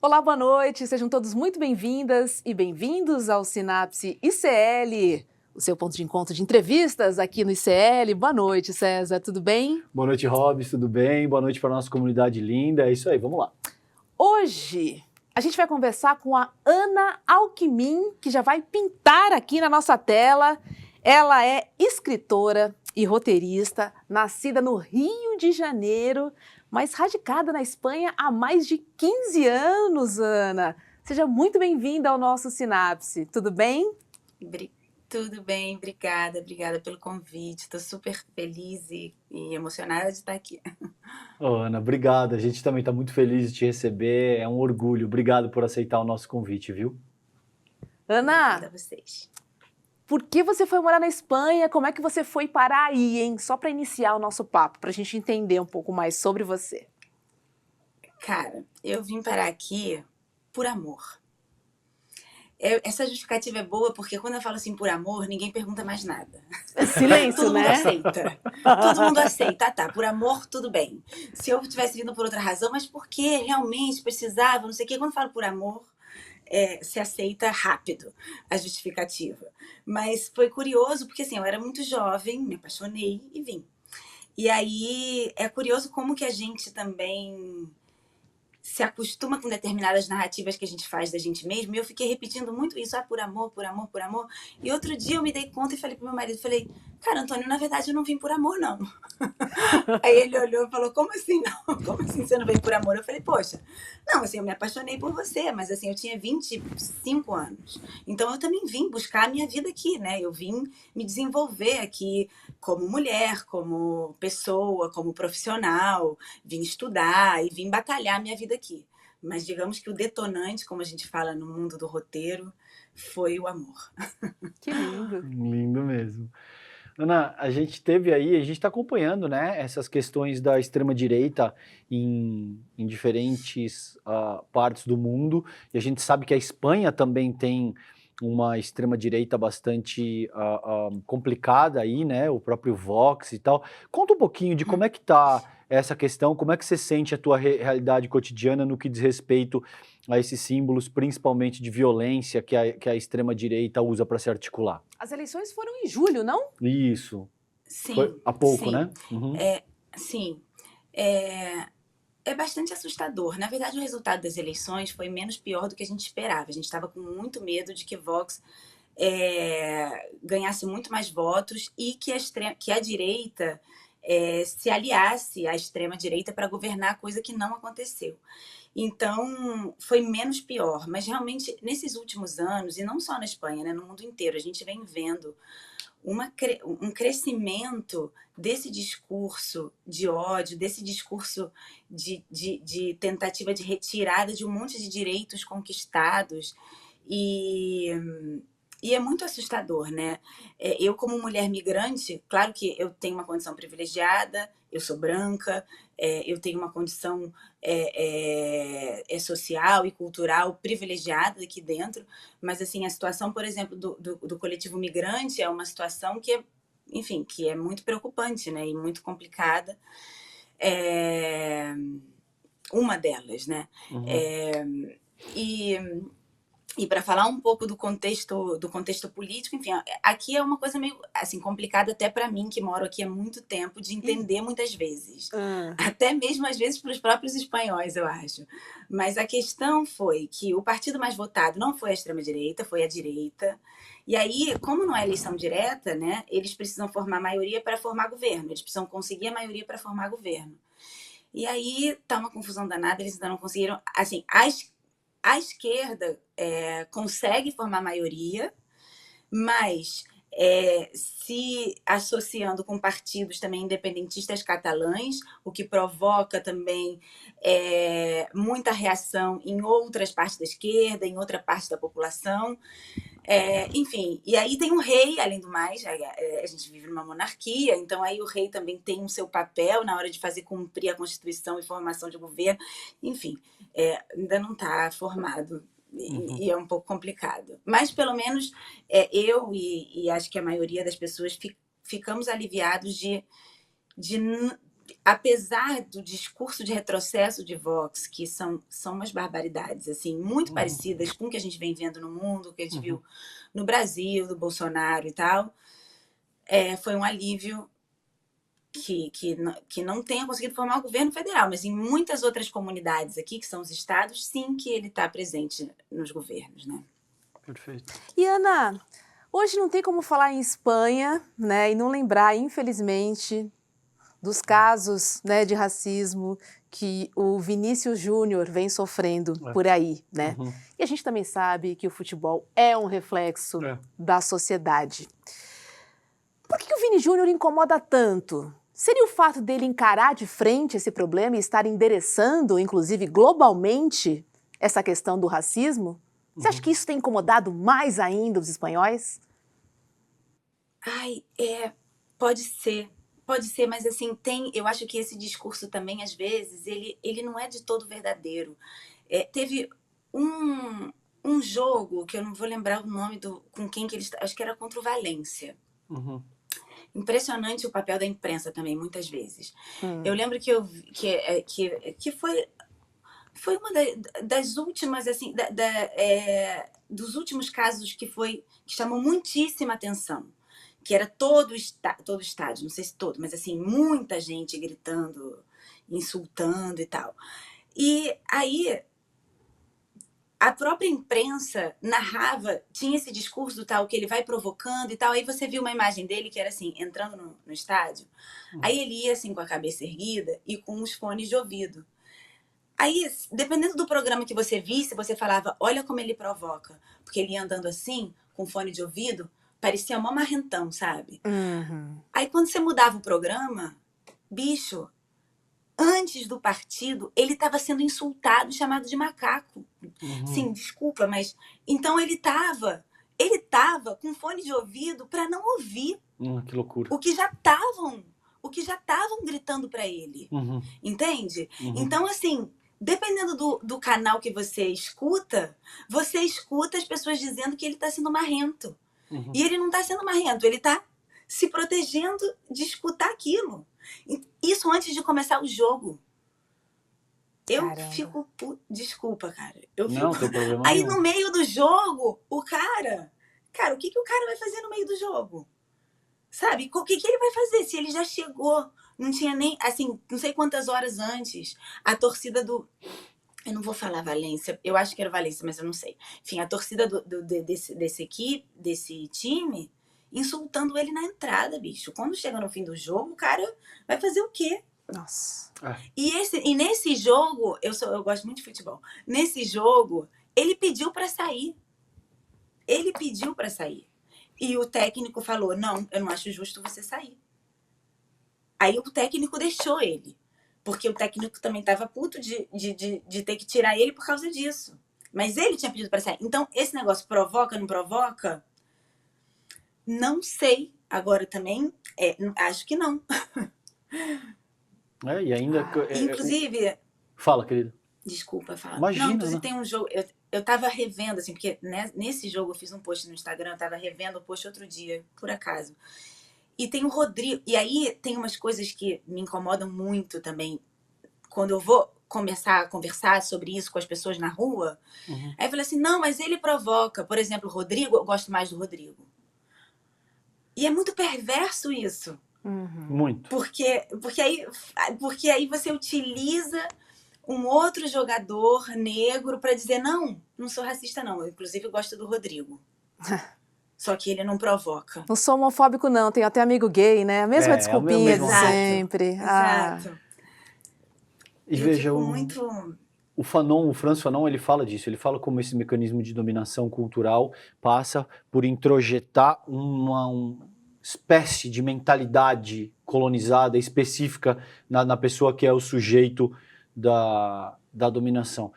Olá, boa noite, sejam todos muito bem-vindas e bem-vindos ao Sinapse ICL, o seu ponto de encontro de entrevistas aqui no ICL. Boa noite, César, tudo bem? Boa noite, Robs, tudo bem? Boa noite para a nossa comunidade linda, é isso aí, vamos lá. Hoje a gente vai conversar com a Ana Alckmin, que já vai pintar aqui na nossa tela. Ela é escritora e roteirista, nascida no Rio de Janeiro, mas radicada na Espanha há mais de 15 anos, Ana. Seja muito bem-vinda ao nosso Sinapse, tudo bem? Tudo bem, obrigada pelo convite. Estou super feliz e emocionada de estar aqui. Ana, obrigado, a gente também está muito feliz de te receber, é um orgulho, obrigado por aceitar o nosso convite, viu? Ana, Obrigada a vocês. por que você foi morar na Espanha? Como é que você foi parar aí, hein? Só para iniciar o nosso papo, para a gente entender um pouco mais sobre você. Cara, eu vim parar aqui por amor. Essa justificativa é boa porque quando eu falo assim por amor, ninguém pergunta mais nada. Silêncio, Todo mundo né? aceita. Todo mundo aceita. Tá, por amor, tudo bem. Se eu tivesse vindo por outra razão, mas por que realmente precisava, não sei o quê. Quando eu falo por amor, se aceita rápido a justificativa. Mas foi curioso porque assim, eu era muito jovem, me apaixonei e vim. E aí é curioso como que a gente também se acostuma com determinadas narrativas que a gente faz da gente mesmo, e eu fiquei repetindo muito isso, por amor, por amor, por amor. E outro dia eu me dei conta e falei pro meu marido, cara, Antônio, na verdade eu não vim por amor, não. Aí ele olhou e falou, como assim não? Como assim você não veio por amor? Eu falei, poxa, não, assim, eu me apaixonei por você, mas assim, eu tinha 25 anos. Então eu também vim buscar a minha vida aqui, né? Eu vim me desenvolver aqui como mulher, como pessoa, como profissional, vim estudar e vim batalhar a minha vida aqui. Mas digamos que o detonante, como a gente fala no mundo do roteiro, foi o amor. Que lindo. Lindo mesmo. Ana, a gente está acompanhando, né, essas questões da extrema-direita em diferentes partes do mundo, e a gente sabe que a Espanha também tem uma extrema-direita bastante complicada aí, né, o próprio Vox e tal. Conta um pouquinho de como é que tá essa questão, como é que você sente a tua realidade cotidiana no que diz respeito a esses símbolos, principalmente de violência que a extrema-direita usa para se articular. As eleições foram em julho, não? Isso. Foi Sim, há pouco, sim. né? Uhum. Sim. É bastante assustador. Na verdade, o resultado das eleições foi menos pior do que a gente esperava. A gente estava com muito medo de que Vox ganhasse muito mais votos e que a direita se aliasse à extrema-direita para governar, coisa que não aconteceu. Então, foi menos pior. Mas, realmente, nesses últimos anos, e não só na Espanha, né, no mundo inteiro, a gente vem vendo um crescimento desse discurso de ódio, desse discurso de tentativa de retirada de um monte de direitos conquistados. E é muito assustador, né? Eu, como mulher migrante, claro que eu tenho uma condição privilegiada, eu sou branca, eu tenho uma condição social e cultural privilegiada aqui dentro, mas assim, a situação, por exemplo, do coletivo migrante é uma situação que enfim, que é muito preocupante, né? E muito complicada. Uma delas, né? Uhum. E para falar um pouco do contexto político, enfim, aqui é uma coisa meio assim complicada até para mim que moro aqui há muito tempo de entender muitas vezes, até mesmo às vezes para os próprios espanhóis, eu acho. Mas a questão foi que o partido mais votado não foi a extrema-direita, foi a direita. E aí, como não é eleição direta, né, eles precisam formar maioria para formar governo, eles precisam conseguir a maioria para formar governo. E aí tá uma confusão danada, eles ainda não conseguiram. Assim, a esquerda consegue formar maioria, mas se associando com partidos também independentistas catalães, o que provoca também muita reação em outras partes da esquerda, em outra parte da população. Enfim, e aí tem um rei, além do mais, a gente vive numa monarquia, então aí o rei também tem o seu papel na hora de fazer cumprir a Constituição e formação de governo. Enfim, ainda não está formado e é um pouco complicado. Mas pelo menos eu e acho que a maioria das pessoas ficamos aliviados de apesar do discurso de retrocesso de Vox, que são umas barbaridades, assim, muito parecidas com o que a gente vem vendo no mundo, o que a gente viu no Brasil, do Bolsonaro e tal, foi um alívio que não tenha conseguido formar o governo federal, mas em muitas outras comunidades aqui, que são os estados, sim que ele está presente nos governos, né? Perfeito. E Ana, hoje não tem como falar em Espanha, né, e não lembrar, infelizmente, dos casos, né, de racismo que o Vinícius Júnior vem sofrendo por aí, né? E a gente também sabe que o futebol é um reflexo da sociedade. Por que o Vini Júnior incomoda tanto? Seria o fato dele encarar de frente esse problema e estar endereçando, inclusive globalmente, essa questão do racismo? Você acha que isso tem incomodado mais ainda os espanhóis? Ai, pode ser, mas assim, eu acho que esse discurso também, às vezes, ele não é de todo verdadeiro. Teve um jogo, que eu não vou lembrar o nome com quem que ele está, acho que era contra o Valência. Impressionante o papel da imprensa também, muitas vezes. Eu lembro que foi uma das últimas, assim, dos últimos casos que chamou muitíssima atenção. Que era todo estádio, não sei se todo, mas assim, muita gente gritando, insultando e tal. E aí, a própria imprensa narrava, tinha esse discurso tal, que ele vai provocando e tal. Aí você viu uma imagem dele que era assim, entrando no estádio. Aí ele ia assim com a cabeça erguida e com os fones de ouvido. Aí, dependendo do programa que você visse, você falava, olha como ele provoca. Porque ele ia andando assim, com fone de ouvido, parecia mó marrentão, sabe? Aí quando você mudava o programa, bicho, antes do partido, ele estava sendo insultado, chamado de macaco. Sim, desculpa, mas... Então ele tava com fone de ouvido para não ouvir. Que loucura. O que já estavam gritando para ele. Entende? Então, assim, dependendo do canal que você escuta as pessoas dizendo que ele está sendo marrento. E ele não está sendo marrento, ele está se protegendo de escutar aquilo. Isso antes de começar o jogo. Eu fico... Desculpa, cara. Não tem problema Aí nenhum. no meio do jogo, o cara... Cara, o que o cara vai fazer no meio do jogo? Sabe? O que ele vai fazer? Se ele já chegou, não tinha nem... Assim, não sei quantas horas antes, a torcida do... Eu não vou falar Valência, eu acho que era Valência, mas eu não sei. Enfim, a torcida desse time, insultando ele na entrada, bicho. Quando chega no fim do jogo, o cara vai fazer o quê? Nossa. E nesse jogo, eu gosto muito de futebol. Nesse jogo, ele pediu pra sair. E o técnico falou, não, eu não acho justo você sair. Aí o técnico deixou ele. Porque o técnico também estava puto de ter que tirar ele por causa disso. Mas ele tinha pedido para sair. Então, esse negócio provoca, não provoca? Não sei. Agora também, acho que não. E ainda... Inclusive... Fala, querido. Desculpa falar. Imagina, não, inclusive né? tem um jogo... Eu tava revendo, assim, porque nesse jogo eu fiz um post no Instagram, eu tava revendo o post outro dia, por acaso. E tem o Rodrigo. E aí tem umas coisas que me incomodam muito também. Quando eu vou começar a conversar sobre isso com as pessoas na rua, aí eu falei assim, não, mas ele provoca. Por exemplo, o Rodrigo, eu gosto mais do Rodrigo. E é muito perverso isso. Muito. Porque aí você utiliza um outro jogador negro para dizer, não sou racista não. Eu, inclusive, gosto do Rodrigo. Só que ele não provoca. Não sou homofóbico, não. Tenho até amigo gay, né? A mesma desculpinha de sempre. Exato. E veja, o Franz Fanon, ele fala disso. Ele fala como esse mecanismo de dominação cultural passa por introjetar uma espécie de mentalidade colonizada específica na pessoa que é o sujeito da dominação.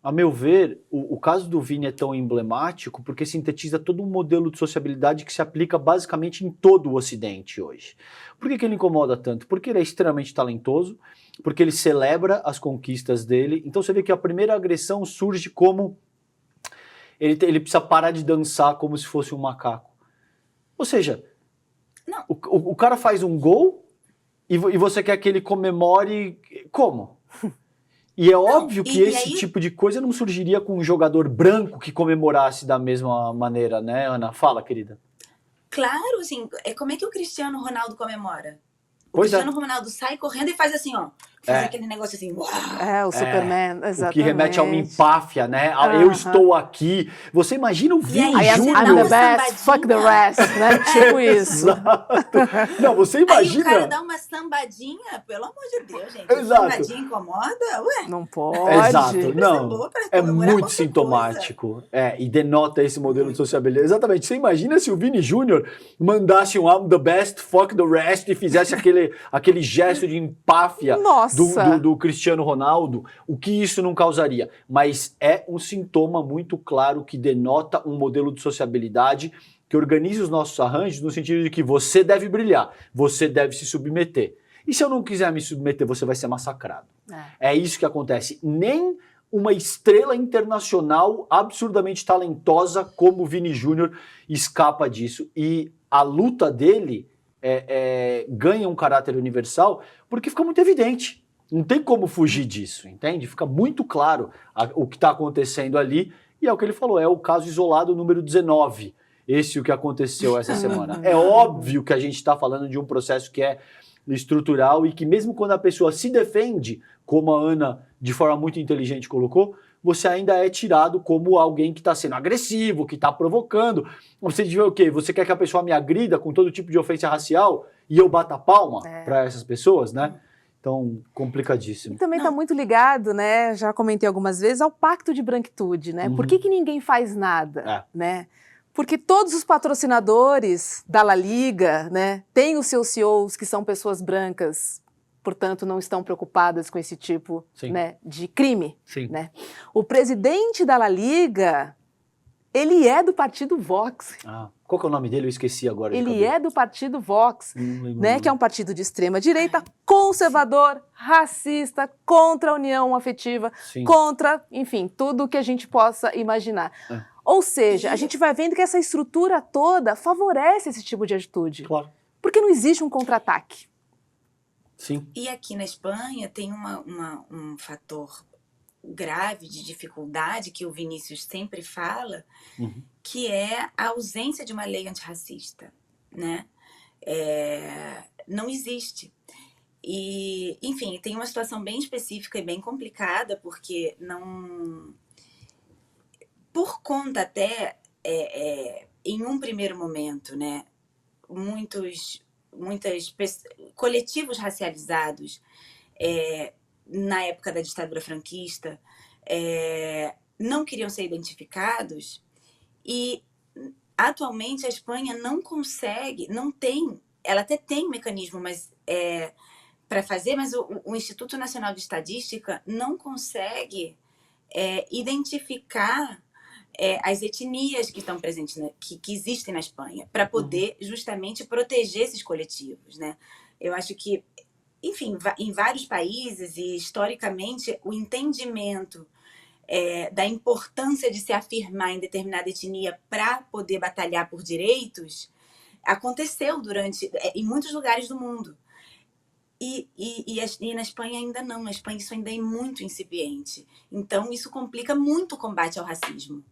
A meu ver, o caso do Vini é tão emblemático porque sintetiza todo um modelo de sociabilidade que se aplica basicamente em todo o Ocidente hoje. Por que ele incomoda tanto? Porque ele é extremamente talentoso, porque ele celebra as conquistas dele. Então você vê que a primeira agressão surge como ele precisa parar de dançar como se fosse um macaco. Ou seja, o cara faz um gol E você quer que ele comemore como? E é óbvio que esse tipo de coisa não surgiria com um jogador branco que comemorasse da mesma maneira, né, Ana? Fala, querida. Claro, assim, como é que o Cristiano Ronaldo comemora? O Pois Cristiano Ronaldo sai correndo e faz assim, ó. Faz aquele negócio assim, uau! O Superman, exatamente. O que remete a uma empáfia, né? Eu estou aqui. Você imagina o Vini Júnior... I'm the best, fuck the rest, né? Tipo isso. Exato. Não, você imagina... Aí o cara dá uma sambadinha, pelo amor de Deus, gente. Exato. Sambadinha incomoda? Ué? Não pode. Exato, não. É muito sintomático. E denota esse modelo de sociabilidade. Exatamente. Você imagina se o Vini Júnior mandasse um I'm the best, fuck the rest e fizesse aquele gesto de empáfia do Cristiano Ronaldo, o que isso não causaria? Mas é um sintoma muito claro que denota um modelo de sociabilidade que organiza os nossos arranjos no sentido de que você deve brilhar, você deve se submeter. E se eu não quiser me submeter, você vai ser massacrado. É isso que acontece. Nem uma estrela internacional absurdamente talentosa como o Vini Júnior escapa disso. E a luta dele ganha um caráter universal porque fica muito evidente. Não tem como fugir disso, entende? Fica muito claro o que está acontecendo ali. E é o que ele falou, é o caso isolado número 19. Esse é o que aconteceu essa semana. É óbvio que a gente está falando de um processo que é estrutural e que mesmo quando a pessoa se defende, como a Ana de forma muito inteligente colocou, você ainda é tirado como alguém que está sendo agressivo, que está provocando. Você diz o quê? Você quer que a pessoa me agrida com todo tipo de ofensa racial e eu bata a palma para essas pessoas, né? Então, complicadíssimo. E também está muito ligado, né? Já comentei algumas vezes, ao pacto de branquitude, né? Por que ninguém faz nada, né? Porque todos os patrocinadores da La Liga, né, têm os seus CEOs que são pessoas brancas, portanto não estão preocupadas com esse tipo, né, de crime. Né? O presidente da La Liga, ele é do partido Vox. Qual que é o nome dele? Eu esqueci agora. Ele é do partido Vox, né, que é um partido de extrema direita, conservador, racista, contra a união afetiva, contra, enfim, tudo que a gente possa imaginar. Ou seja, a gente vai vendo que essa estrutura toda favorece esse tipo de atitude. Claro. Porque não existe um contra-ataque. Sim. E aqui na Espanha tem um fator grave de dificuldade que o Vinícius sempre fala, que é a ausência de uma lei antirracista, né? Não existe. E, enfim, tem uma situação bem específica e bem complicada, porque não... Por conta até, em um primeiro momento, né, muitos coletivos racializados na época da ditadura franquista não queriam ser identificados e atualmente a Espanha não consegue, não tem, ela até tem mecanismo para fazer, mas o Instituto Nacional de Estatística não consegue identificar as etnias que estão presentes, que existem na Espanha, para poder justamente proteger esses coletivos, né? Eu acho que, enfim, em vários países e historicamente o entendimento da importância de se afirmar em determinada etnia para poder batalhar por direitos aconteceu em muitos lugares do mundo. E na Espanha ainda não, na Espanha isso ainda é muito incipiente. Então isso complica muito o combate ao racismo.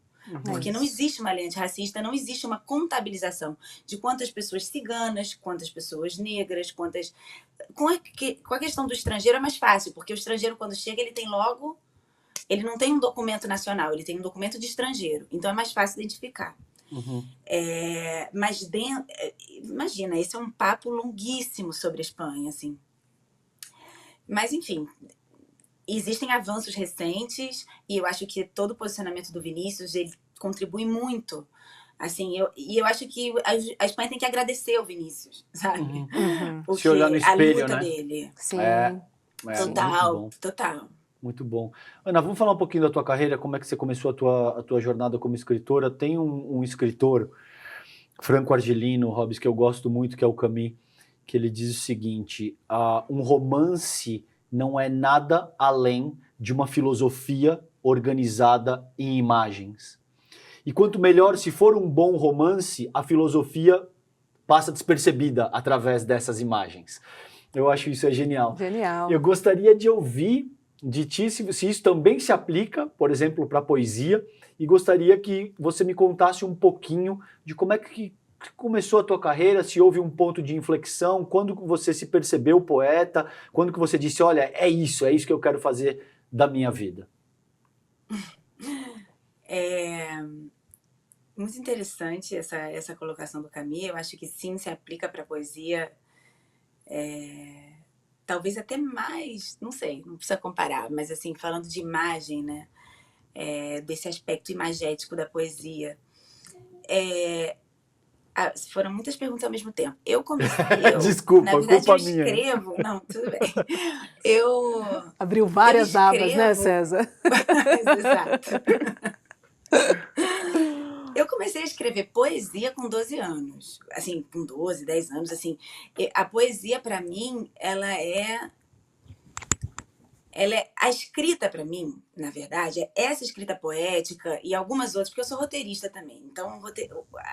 Porque não existe uma lei antirracista, não existe uma contabilização de quantas pessoas ciganas, quantas pessoas negras, quantas... Com a questão do estrangeiro é mais fácil, porque o estrangeiro quando chega ele não tem um documento nacional, ele tem um documento de estrangeiro, então é mais fácil identificar. Mas imagina, esse é um papo longuíssimo sobre a Espanha, assim. Mas enfim... Existem avanços recentes e eu acho que todo o posicionamento do Vinícius ele contribui muito. Assim, eu acho que a Espanha tem que agradecer ao Vinícius, sabe? Se olhar no espelho, a luta né? dele. Sim. Total. Muito bom. Ana, vamos falar um pouquinho da tua carreira, como é que você começou a tua jornada como escritora. Tem um escritor franco-argelino, Hobbes, que eu gosto muito, que é o Camus, que ele diz o seguinte, um romance não é nada além de uma filosofia organizada em imagens. E quanto melhor, se for um bom romance, a filosofia passa despercebida através dessas imagens. Eu acho isso genial. Genial. Eu gostaria de ouvir de ti se isso também se aplica, por exemplo, para poesia, e gostaria que você me contasse um pouquinho de como é que começou a tua carreira, se houve um ponto de inflexão, quando você se percebeu poeta, quando que você disse, olha, é isso que eu quero fazer da minha vida. Muito interessante essa colocação do Camille. Eu acho que sim, se aplica para a poesia. Talvez até mais, não sei, não precisa comparar, mas assim, falando de imagem, né? Desse aspecto imagético da poesia. Foram muitas perguntas ao mesmo tempo. Desculpa, na verdade, culpa eu minha. escrevo. Não, tudo bem. Abriu várias abas, né, César? Exato. Eu comecei a escrever poesia com 12 anos. Assim, com 12, 10 anos, assim. A poesia, para mim, ela é a escrita para mim, na verdade, é essa escrita poética e algumas outras, porque eu sou roteirista também. Então,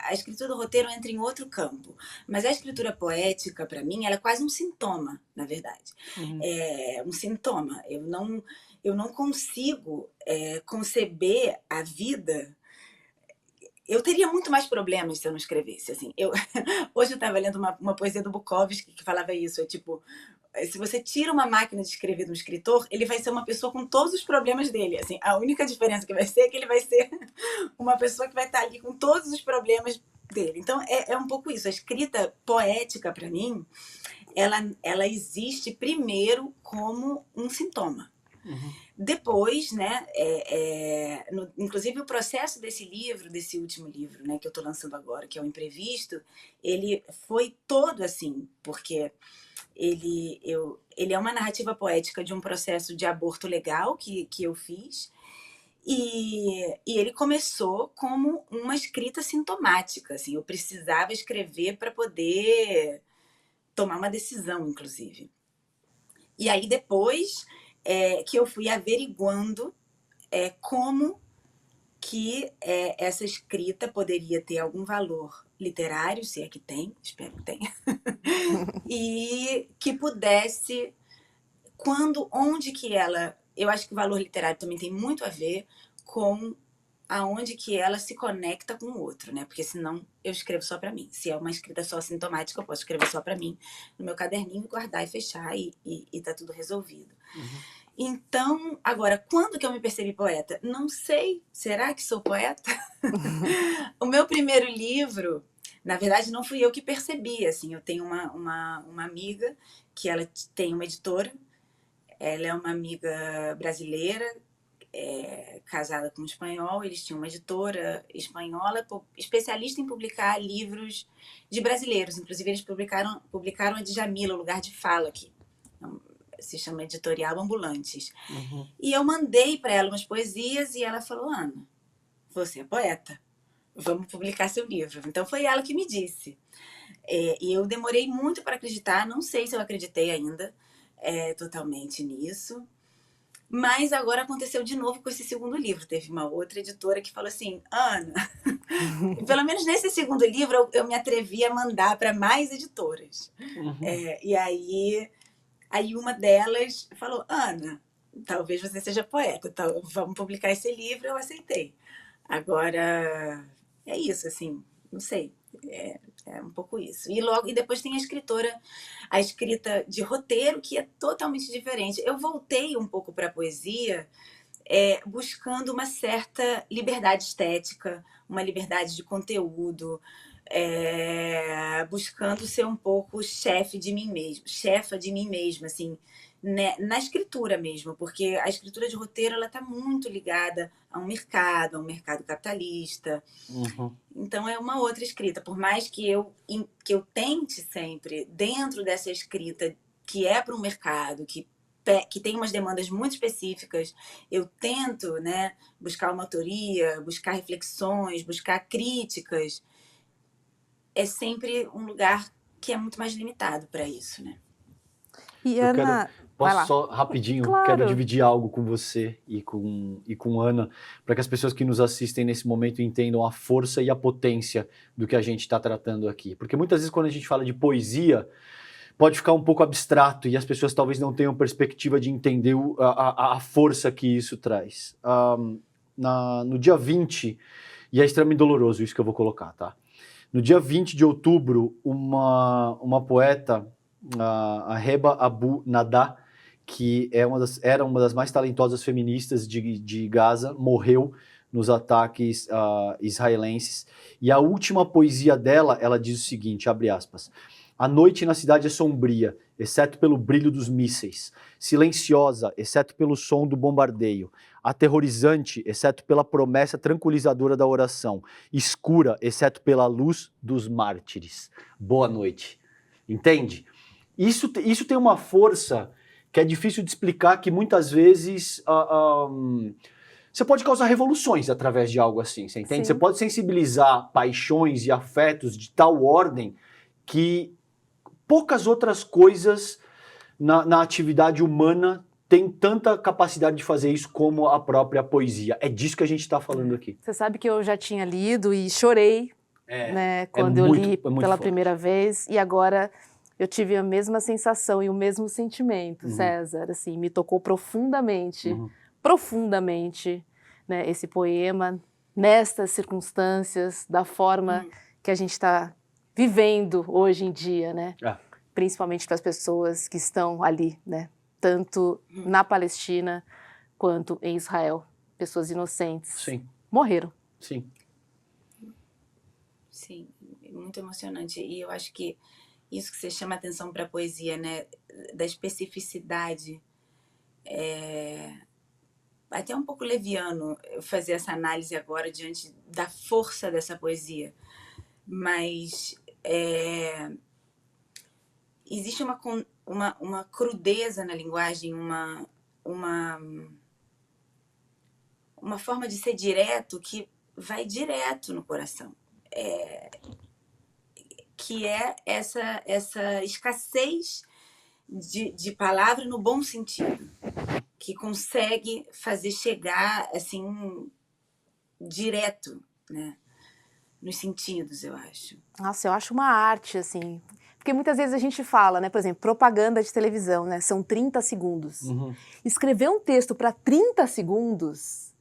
a escritura do roteiro entra em outro campo. Mas a escritura poética, para mim, ela é quase um sintoma, na verdade. É um sintoma. Eu não consigo conceber a vida. Eu teria muito mais problemas se eu não escrevesse, assim. Hoje eu estava lendo uma poesia do Bukowski que falava isso, tipo, se você tira uma máquina de escrever de um escritor, ele vai ser uma pessoa com todos os problemas dele, assim. A única diferença que vai ser é que ele vai ser uma pessoa que vai estar ali com todos os problemas dele. Então, é um pouco isso. A escrita poética, para mim, ela existe primeiro como um sintoma. Depois, né, inclusive o processo desse livro, desse último livro, né, que eu estou lançando agora, que é o Imprevisto, ele foi todo assim, porque ele é uma narrativa poética de um processo de aborto legal que eu fiz, e ele começou como uma escrita sintomática, assim, eu precisava escrever para poder tomar uma decisão, inclusive. E aí depois que eu fui averiguando como que essa escrita poderia ter algum valor literário, se é que tem, espero que tenha, e que pudesse, onde que ela... Eu acho que o valor literário também tem muito a ver com aonde que ela se conecta com o outro, né? Porque senão eu escrevo só para mim. Se é uma escrita só sintomática, eu posso escrever só para mim no meu caderninho, guardar e fechar e tá tudo resolvido. Então, agora, quando que eu me percebi poeta? Não sei. Será que sou poeta? O meu primeiro livro, na verdade, não fui eu que percebi, assim. Eu tenho uma amiga que ela tem uma editora. Ela é uma amiga brasileira, casada com um espanhol. Eles tinham uma editora espanhola, especialista em publicar livros de brasileiros. Inclusive, eles publicaram a Djamila, O Lugar de Fala, aqui. Se chama Editorial Ambulantes. E eu mandei para ela umas poesias e ela falou, Ana, você é poeta, vamos publicar seu livro. Então foi ela que me disse. E eu demorei muito para acreditar, não sei se eu acreditei ainda totalmente nisso, mas agora aconteceu de novo com esse segundo livro. Teve uma outra editora que falou assim, Ana, pelo menos nesse segundo livro eu me atrevi a mandar para mais editoras. E aí uma delas falou, Ana, talvez você seja poeta, vamos publicar esse livro. Eu aceitei. Agora, é isso, assim, não sei, é um pouco isso. E depois tem a escrita de roteiro, que é totalmente diferente. Eu voltei um pouco para a poesia, buscando uma certa liberdade estética, uma liberdade de conteúdo, buscando ser um pouco chefa de mim mesma, assim, né, na escritura mesmo, porque a escritura de roteiro ela está muito ligada a um mercado capitalista. Então é uma outra escrita, por mais que eu tente sempre, dentro dessa escrita que é para um mercado, que tem umas demandas muito específicas, eu tento, né, buscar uma autoria, buscar reflexões, buscar críticas. É sempre um lugar que é muito mais limitado para isso, né? E Ana, posso só rapidinho, claro. Quero dividir algo com você e com Ana, para que as pessoas que nos assistem nesse momento entendam a força e a potência do que a gente está tratando aqui. Porque muitas vezes quando a gente fala de poesia, pode ficar um pouco abstrato e as pessoas talvez não tenham perspectiva de entender a força que isso traz. No dia 20, e é extremamente doloroso isso que eu vou colocar, tá? No dia 20 de outubro, uma poeta, a Reba Abu Nadah, que era uma das mais talentosas feministas de Gaza, morreu nos ataques israelenses. E a última poesia dela, ela diz o seguinte, abre aspas, a noite na cidade é sombria, exceto pelo brilho dos mísseis, silenciosa, exceto pelo som do bombardeio, aterrorizante, exceto pela promessa tranquilizadora da oração, escura, exceto pela luz dos mártires. Boa noite. Entende? Isso tem uma força que é difícil de explicar, que muitas vezes você pode causar revoluções através de algo assim, você entende? Sim. Você pode sensibilizar paixões e afetos de tal ordem que poucas outras coisas na atividade humana têm tanta capacidade de fazer isso como a própria poesia. É disso que a gente está falando aqui. Você sabe que eu já tinha lido e chorei, né, quando eu li pela forte. primeira vez, e agora eu tive a mesma sensação e o mesmo sentimento, César, assim, me tocou profundamente, profundamente, né, esse poema, nestas circunstâncias, da forma que a gente está vivendo hoje em dia, né, principalmente para as pessoas que estão ali, né, tanto na Palestina quanto em Israel, pessoas inocentes. Sim. Morreram. Sim. Sim, muito emocionante. E eu acho que isso que você chama atenção para a poesia, né, da especificidade, até um pouco leviano eu fazer essa análise agora diante da força dessa poesia, mas existe uma crudeza na linguagem, uma forma de ser direto que vai direto no coração. Que é essa escassez de palavra no bom sentido, que consegue fazer chegar assim direto, né, nos sentidos, eu acho. Nossa, eu acho uma arte, assim, porque muitas vezes a gente fala, né, por exemplo, propaganda de televisão, né, são 30 segundos. Escrever um texto para 30 segundos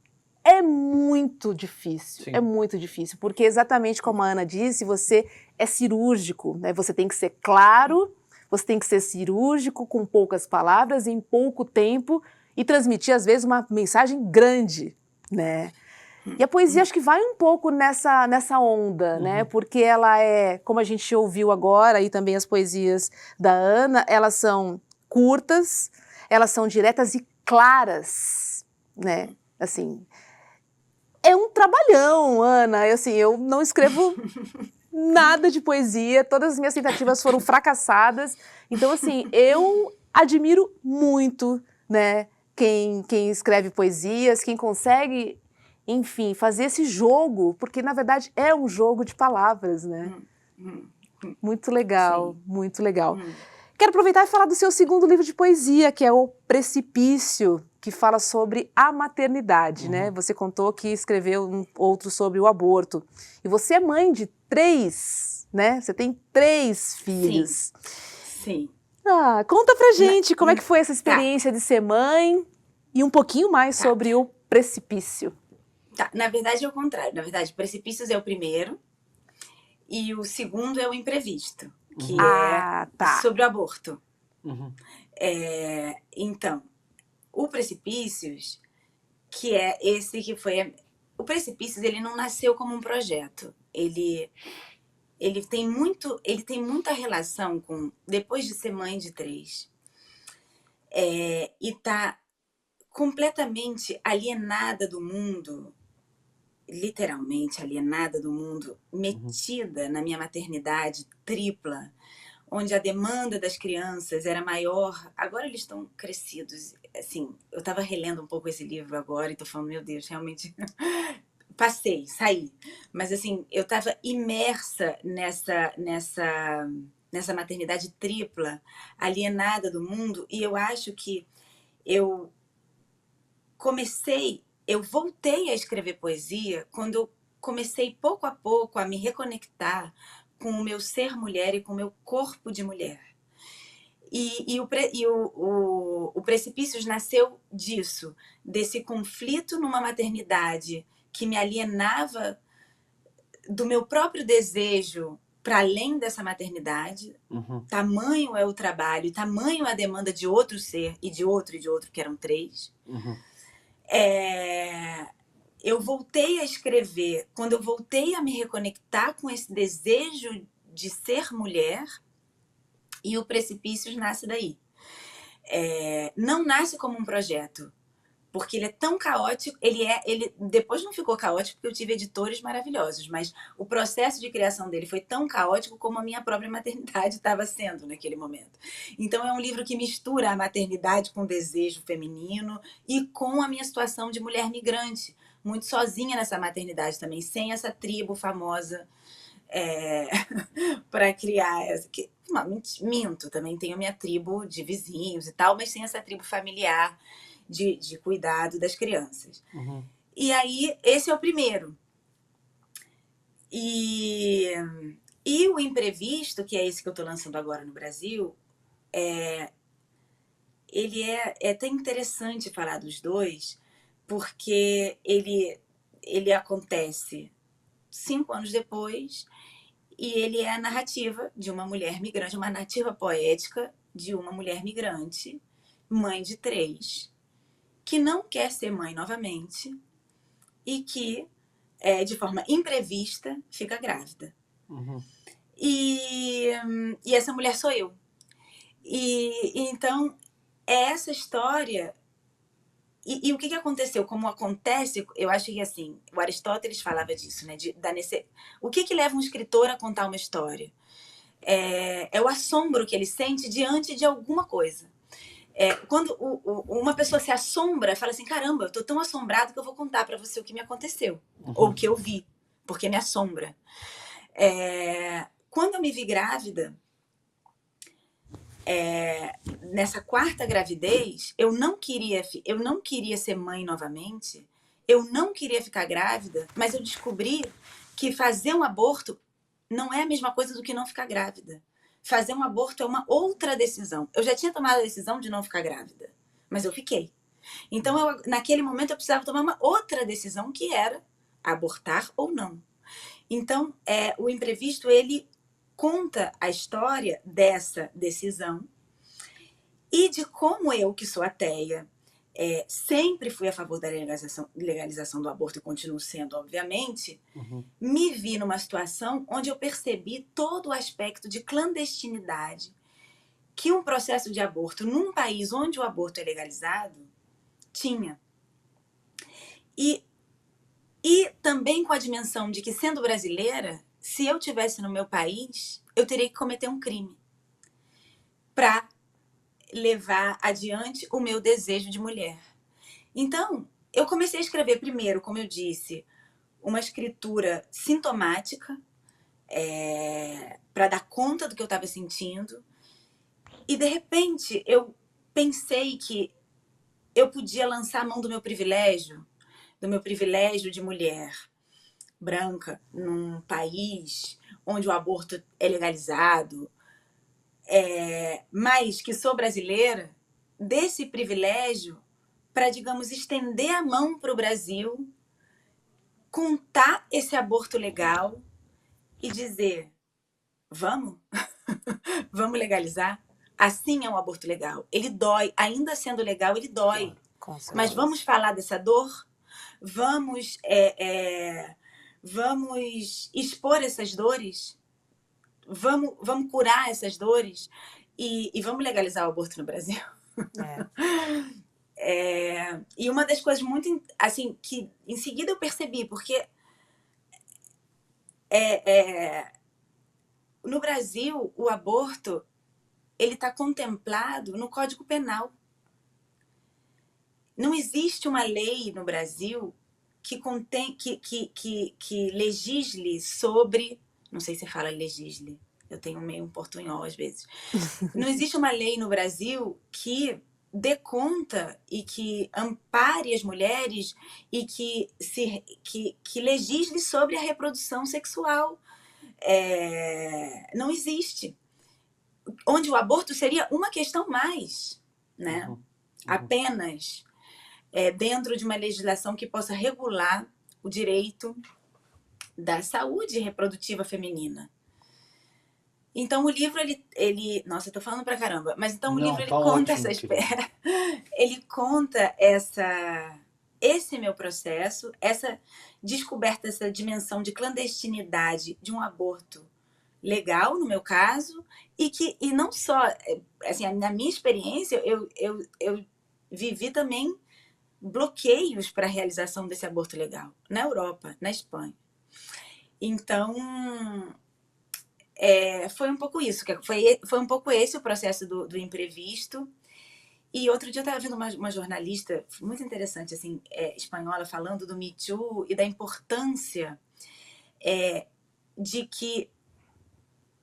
é muito difícil, Sim. é muito difícil, porque exatamente como a Ana disse, você é cirúrgico, né? Você tem que ser claro, você tem que ser cirúrgico, com poucas palavras, em pouco tempo, e transmitir, às vezes, uma mensagem grande, né? E a poesia acho que vai um pouco nessa onda, né? Porque ela é, como a gente ouviu agora, e também as poesias da Ana, elas são curtas, elas são diretas e claras, né? Assim, é um trabalhão, Ana. Assim, eu não escrevo nada de poesia, todas as minhas tentativas foram fracassadas. Então, assim, eu admiro muito, né, quem escreve poesias, quem consegue, enfim, fazer esse jogo, porque, na verdade, é um jogo de palavras, né? Muito legal, muito legal. Quero aproveitar e falar do seu segundo livro de poesia, que é O Precipício, que fala sobre a maternidade, né? Você contou que escreveu outro sobre o aborto. E você é mãe de 3, né? Você tem 3 filhos. Sim. Ah, conta pra gente como é que foi essa experiência de ser mãe e um pouquinho mais sobre O Precipício. Tá, na verdade é o contrário. Na verdade, Precipícios é o primeiro e o segundo é o Imprevisto, que é sobre o aborto. Então, o Precipícios, que é esse que foi... O Precipícios, ele não nasceu como um projeto. Ele tem muita relação com... Depois de ser mãe de 3, e tá completamente alienada do mundo, literalmente alienada do mundo, metida na minha maternidade tripla, onde a demanda das crianças era maior. Agora eles estão crescidos. Assim, eu estava relendo um pouco esse livro agora e estou falando, meu Deus, realmente saí. Mas assim, eu estava imersa nessa maternidade tripla, alienada do mundo, e eu acho que eu voltei a escrever poesia quando eu comecei pouco a pouco a me reconectar com o meu ser mulher e com o meu corpo de mulher. O Precipícios nasceu disso, desse conflito numa maternidade que me alienava do meu próprio desejo para além dessa maternidade. Tamanho é o trabalho, tamanho é a demanda de outro ser e de outro, que eram 3. Eu voltei a escrever, quando eu voltei a me reconectar com esse desejo de ser mulher, e o Precipícios nasce daí. Não nasce como um projeto, porque ele é tão caótico, ele depois não ficou caótico porque eu tive editores maravilhosos, mas o processo de criação dele foi tão caótico como a minha própria maternidade estava sendo naquele momento. Então é um livro que mistura a maternidade com o desejo feminino e com a minha situação de mulher migrante, muito sozinha nessa maternidade também, sem essa tribo famosa para criar essa. Não, minto, também tenho minha tribo de vizinhos e tal, mas sem essa tribo familiar de cuidado das crianças. E aí, esse é o primeiro. E o Imprevisto, que é esse que eu estou lançando agora no Brasil, ele é até interessante falar dos dois, porque ele acontece 5 anos depois, e ele é a narrativa de uma mulher migrante, uma narrativa poética de uma mulher migrante, mãe de 3, que não quer ser mãe novamente e que, de forma imprevista, fica grávida. E essa mulher sou eu. Então, essa história... E o que aconteceu? Como acontece, eu acho que assim, o Aristóteles falava disso, né? O que leva um escritor a contar uma história? É o assombro que ele sente diante de alguma coisa. Quando uma pessoa se assombra, fala assim, caramba, eu tô tão assombrado que eu vou contar para você o que me aconteceu, ou o que eu vi, porque me assombra. Quando eu me vi grávida, nessa 4ª gravidez, eu não queria ser mãe novamente, eu não queria ficar grávida, mas eu descobri que fazer um aborto não é a mesma coisa do que não ficar grávida. Fazer um aborto é uma outra decisão. Eu já tinha tomado a decisão de não ficar grávida, mas eu fiquei. Então, naquele momento, eu precisava tomar uma outra decisão, que era abortar ou não. Então, o Imprevisto, ele conta a história dessa decisão e de como eu, que sou ateia, sempre fui a favor da legalização do aborto e continuo sendo, obviamente, me vi numa situação onde eu percebi todo o aspecto de clandestinidade que um processo de aborto num país onde o aborto é legalizado tinha. E também com a dimensão de que, sendo brasileira, se eu tivesse no meu país, eu teria que cometer um crime para levar adiante o meu desejo de mulher. Então, eu comecei a escrever primeiro, como eu disse, uma escritura sintomática, para dar conta do que eu estava sentindo. E, de repente, eu pensei que eu podia lançar a mão do meu privilégio de mulher branca, num país onde o aborto é legalizado, mas que sou brasileira, desse privilégio para, digamos, estender a mão para o Brasil, contar esse aborto legal e dizer, vamos? Vamos legalizar? Assim é um aborto legal. Ele dói, ainda sendo legal, ele dói. Mas vamos falar dessa dor? Vamos expor essas dores? Vamos curar essas dores? E vamos legalizar o aborto no Brasil? E uma das coisas muito, assim, que em seguida eu percebi, porque no Brasil, o aborto, ele está contemplado no Código Penal. Não existe uma lei no Brasil que legisle sobre... Não sei se fala legisle. Eu tenho meio um portunhol às vezes. Não existe uma lei no Brasil que dê conta e que ampare as mulheres e que legisle sobre a reprodução sexual. Não existe. onde o aborto seria uma questão mais, né? Uhum. Apenas dentro de uma legislação que possa regular o direito da saúde reprodutiva feminina. Então o livro, nossa, eu tô falando pra caramba, mas então o livro, ele Tá conta ótimo, ele conta esse meu processo, essa descoberta, essa dimensão de clandestinidade de um aborto legal, no meu caso, e não só, assim, na minha experiência, eu vivi também bloqueios para a realização desse aborto legal, na Europa, na Espanha. Então, foi um pouco isso, foi um pouco esse o processo do imprevisto. E outro dia eu estava vendo uma jornalista muito interessante, assim, espanhola, falando do Me Too e da importância de que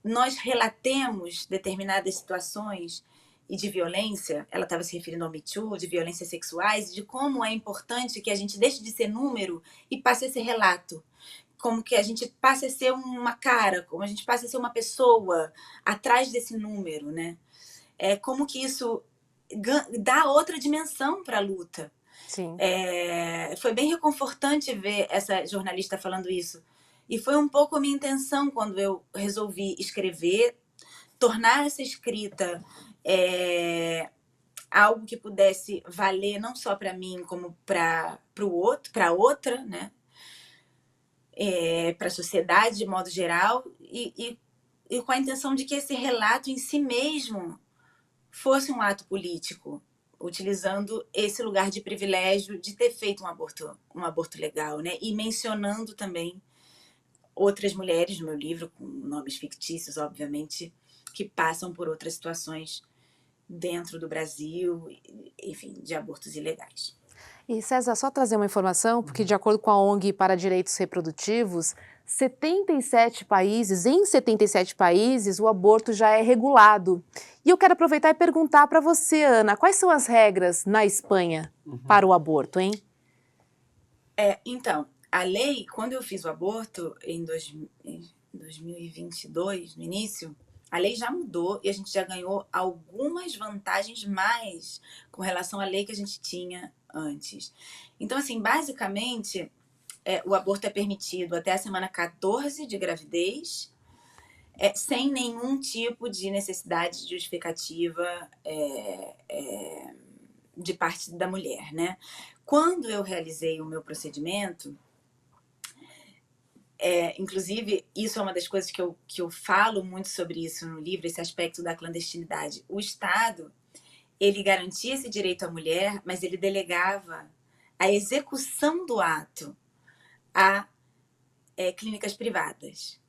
nós relatemos determinadas situações e de violência. Ela estava se referindo ao Me Too, de violências sexuais, de como é importante que a gente deixe de ser número e passe a ser relato. Como que a gente passe a ser uma cara, como a gente passe a ser uma pessoa atrás desse número, né? Como que isso dá outra dimensão para a luta. Sim. Foi bem reconfortante ver essa jornalista falando isso. E foi um pouco a minha intenção quando eu resolvi escrever, tornar essa escrita algo que pudesse valer não só para mim, como para o outro, para outra, né? Para a sociedade de modo geral, e com a intenção de que esse relato em si mesmo fosse um ato político, utilizando esse lugar de privilégio de ter feito um aborto legal, né? E mencionando também outras mulheres no meu livro, com nomes fictícios, obviamente, que passam por outras situações dentro do Brasil, enfim, de abortos ilegais. E César, só trazer uma informação, porque de acordo com a ONG para Direitos Reprodutivos, em 77 países o aborto já é regulado. E eu quero aproveitar e perguntar para você, Ana, quais são as regras na Espanha para o aborto, hein? Então, a lei, quando eu fiz o aborto em 2022, no início, a lei já mudou e a gente já ganhou algumas vantagens mais com relação à lei que a gente tinha antes. Então, assim, basicamente, o aborto é permitido até a semana 14 de gravidez, sem nenhum tipo de necessidade justificativa de parte da mulher, né? Quando eu realizei o meu procedimento, inclusive, isso é uma das coisas que eu falo muito sobre isso no livro, esse aspecto da clandestinidade. O Estado, ele garantia esse direito à mulher, mas ele delegava a execução do ato a clínicas privadas.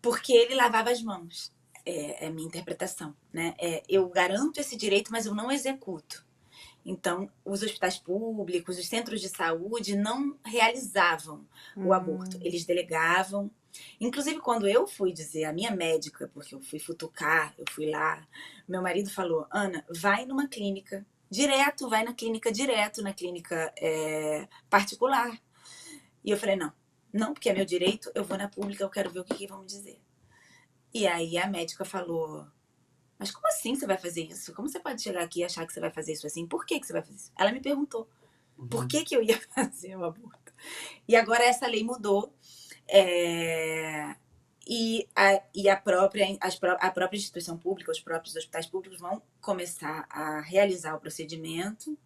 Porque ele lavava as mãos. É a minha interpretação, né? Eu garanto esse direito, mas eu não executo. Então, os hospitais públicos, os centros de saúde não realizavam o aborto. Eles delegavam. Inclusive, quando eu fui dizer à minha médica, porque eu fui futucar, eu fui lá, meu marido falou, Ana, vai numa clínica, vai na clínica particular. E eu falei, não, porque é meu direito, eu vou na pública, eu quero ver o que vão me dizer. E aí a médica falou, mas como assim você vai fazer isso? Como você pode chegar aqui e achar que você vai fazer isso assim? Por que você vai fazer isso? Ela me perguntou por que eu ia fazer o aborto. E agora essa lei mudou. E a própria instituição pública, os próprios hospitais públicos vão começar a realizar o procedimento.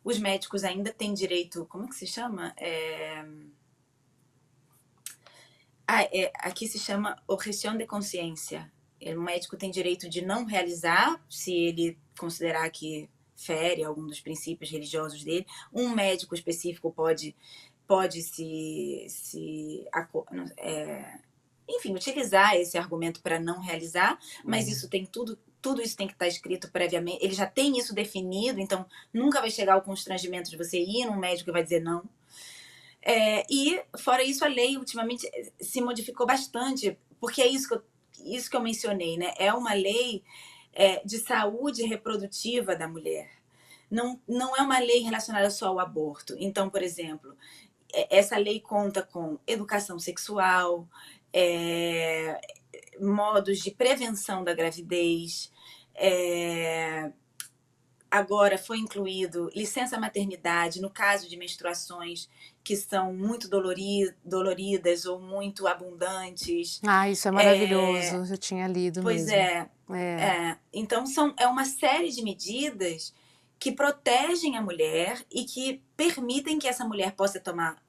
Os médicos ainda têm direito, como é que se chama? Aqui se chama objeção de consciência. O médico tem direito de não realizar, se ele considerar que fere algum dos princípios religiosos dele. Um médico específico pode enfim, utilizar esse argumento para não realizar, mas isso tem tudo isso tem que estar escrito previamente. Ele já tem isso definido, então nunca vai chegar ao constrangimento de você ir num médico e vai dizer não. E, fora isso, a lei ultimamente se modificou bastante, porque é isso que eu mencionei, né? É uma lei de saúde reprodutiva da mulher. Não é uma lei relacionada só ao aborto. Então, por exemplo, essa lei conta com educação sexual, modos de prevenção da gravidez. Agora foi incluído licença maternidade no caso de menstruações que são muito doloridas ou muito abundantes. Ah, isso é maravilhoso, eu tinha lido Pois mesmo. Então é uma série de medidas que protegem a mulher e que permitem que essa mulher possa tomar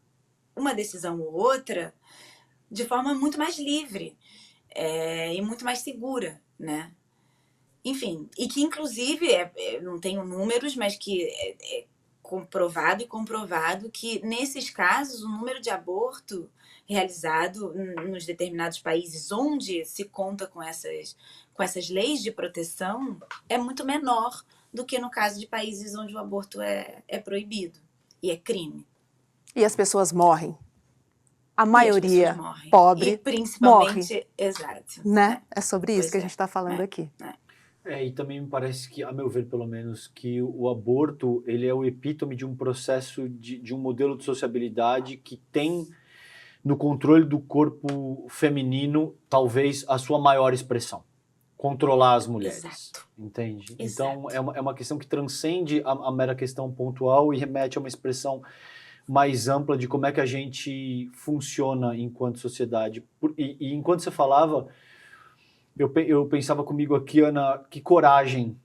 uma decisão ou outra de forma muito mais livre e muito mais segura, né? Enfim, e que inclusive, não tenho números, mas que é comprovado e comprovado que nesses casos o número de aborto realizado nos determinados países onde se conta com essas leis de proteção é muito menor do que no caso de países onde o aborto é proibido e é crime. E as pessoas morrem. A maioria morrem. pobre e principalmente, morre. Exato. Né? É sobre isso Pois que a gente está falando aqui. E também me parece que, a meu ver pelo menos, que o aborto ele é o epítome de um processo, de um modelo de sociabilidade que tem no controle do corpo feminino talvez a sua maior expressão. Controlar as mulheres. Exato. Entende? Exato. Então é uma questão que transcende a mera questão pontual e remete a uma expressão mais ampla de como é que a gente funciona enquanto sociedade. E enquanto você falava, eu pensava comigo aqui, Ana, que coragem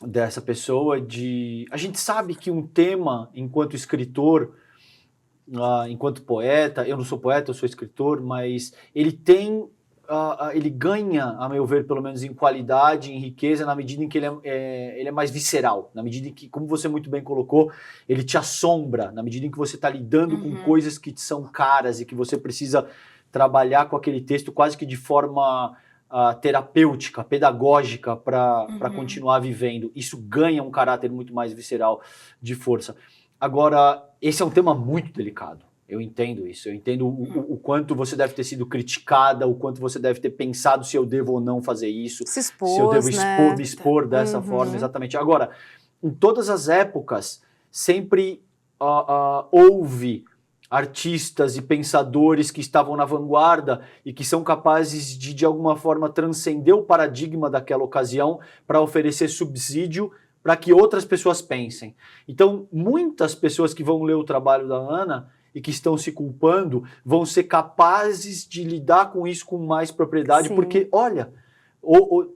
dessa pessoa de... A gente sabe que um tema, enquanto escritor, enquanto poeta, eu não sou poeta, eu sou escritor, mas ele tem... ele ganha, a meu ver, pelo menos em qualidade, em riqueza, na medida em que ele é mais visceral, na medida em que, como você muito bem colocou, ele te assombra, na medida em que você está lidando com coisas que te são caras e que você precisa trabalhar com aquele texto quase que de forma terapêutica, pedagógica, para continuar vivendo. Isso ganha um caráter muito mais visceral de força. Agora, esse é um tema muito delicado. Eu entendo isso, eu entendo o quanto você deve ter sido criticada, o quanto você deve ter pensado se eu devo ou não fazer isso, Se expôs, se eu devo né? me expor dessa forma, exatamente. Agora, em todas as épocas, sempre houve artistas e pensadores que estavam na vanguarda e que são capazes de alguma forma, transcender o paradigma daquela ocasião para oferecer subsídio para que outras pessoas pensem. Então, muitas pessoas que vão ler o trabalho da Ana e que estão se culpando, vão ser capazes de lidar com isso com mais propriedade, porque, olha,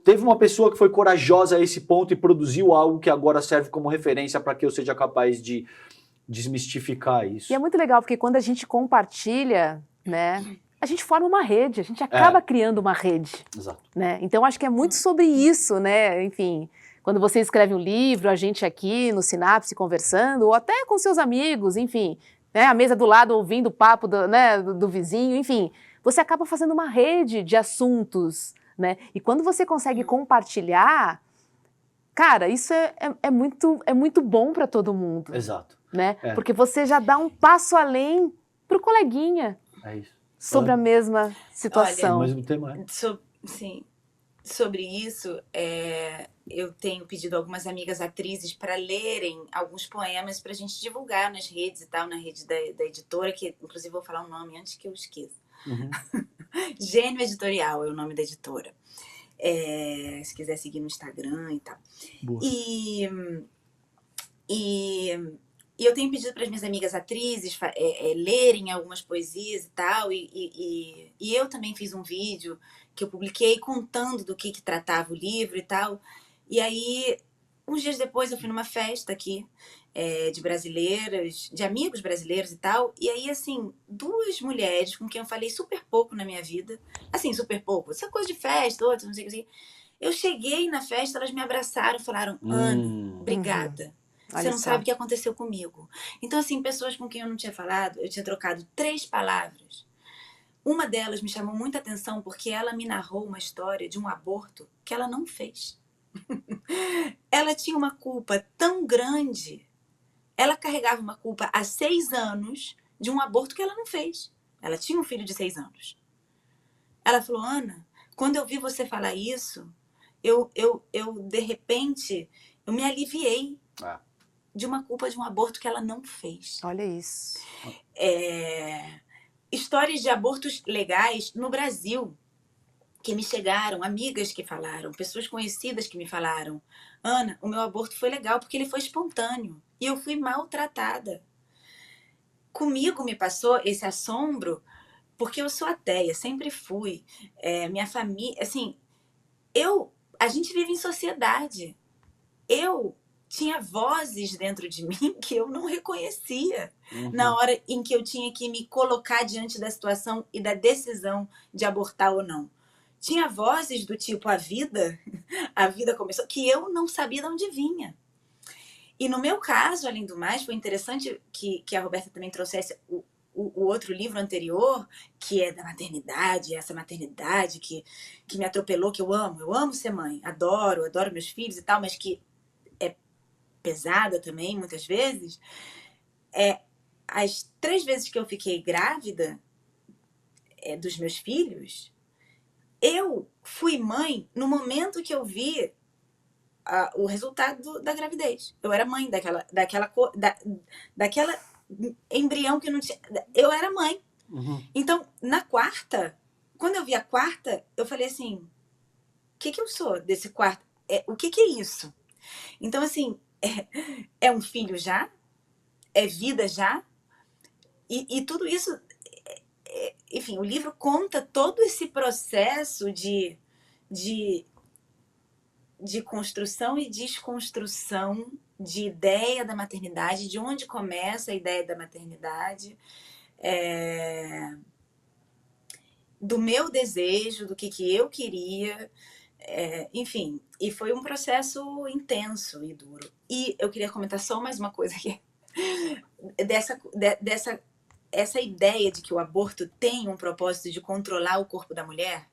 teve uma pessoa que foi corajosa a esse ponto e produziu algo que agora serve como referência para que eu seja capaz de desmistificar isso. E é muito legal, porque quando a gente compartilha, né, a gente forma uma rede, a gente acaba criando uma rede. Exato. Né? Então, acho que é muito sobre isso, né, enfim... Quando você escreve um livro, a gente aqui no Sinapse conversando, ou até com seus amigos, enfim, né, a mesa do lado ouvindo o papo do vizinho, enfim, você acaba fazendo uma rede de assuntos, né? E quando você consegue compartilhar, cara, isso é muito bom para todo mundo. Exato. Né? Porque você já dá um passo além pro coleguinha. É isso. Sobre a mesma situação. Olha, o mesmo tema, sim. Sobre isso, eu tenho pedido a algumas amigas atrizes para lerem alguns poemas para a gente divulgar nas redes e tal, na rede da editora, que inclusive vou falar o nome antes que eu esqueça. Gênio Editorial é o nome da editora. Se quiser seguir no Instagram e tal. Boa. E eu tenho pedido para as minhas amigas atrizes lerem algumas poesias e tal, e eu também fiz um vídeo que eu publiquei contando do que tratava o livro e tal. E aí, uns dias depois, eu fui numa festa aqui de brasileiras, de amigos brasileiros e tal. E aí, assim, duas mulheres com quem eu falei super pouco na minha vida. Assim, super pouco. Essa coisa de festa, outra, não sei o que. Eu cheguei na festa, elas me abraçaram e falaram, Ana, obrigada. Você não sabe o que aconteceu comigo. Então, assim, pessoas com quem eu não tinha falado, eu tinha trocado 3 palavras. Uma delas me chamou muita atenção porque ela me narrou uma história de um aborto que ela não fez. Ela tinha uma culpa tão grande. Ela carregava uma culpa há 6 anos de um aborto que ela não fez. Ela tinha um filho de 6 anos. Ela falou, Ana, quando eu vi você falar isso, eu de repente, eu me aliviei de uma culpa de um aborto que ela não fez. Olha isso. Histórias de abortos legais no Brasil. que me chegaram, amigas que falaram, pessoas conhecidas que me falaram: Ana, o meu aborto foi legal porque ele foi espontâneo e eu fui maltratada. Comigo me passou esse assombro porque eu sou ateia, sempre fui. Minha família, assim, a gente vive em sociedade. Eu tinha vozes dentro de mim que eu não reconhecia na hora em que eu tinha que me colocar diante da situação e da decisão de abortar ou não. Tinha vozes do tipo, a vida começou, que eu não sabia de onde vinha. E no meu caso, além do mais, foi interessante que a Roberta também trouxesse o outro livro anterior, que é da maternidade, essa maternidade que me atropelou, que eu amo ser mãe, adoro meus filhos e tal, mas que é pesada também, muitas vezes. As 3 vezes que eu fiquei grávida dos meus filhos, eu fui mãe no momento que eu vi o resultado da gravidez. Eu era mãe daquela embrião que não tinha... Eu era mãe. Então, na quarta, quando eu vi a quarta, eu falei assim, o que eu sou desse quarto? O que é isso? Então, assim, é um filho já? É vida já? E tudo isso... enfim, o livro conta todo esse processo de construção e desconstrução de ideia da maternidade, de onde começa a ideia da maternidade, do meu desejo, do que eu queria, enfim, e foi um processo intenso e duro. E eu queria comentar só mais uma coisa aqui, essa ideia de que o aborto tem um propósito de controlar o corpo da mulher.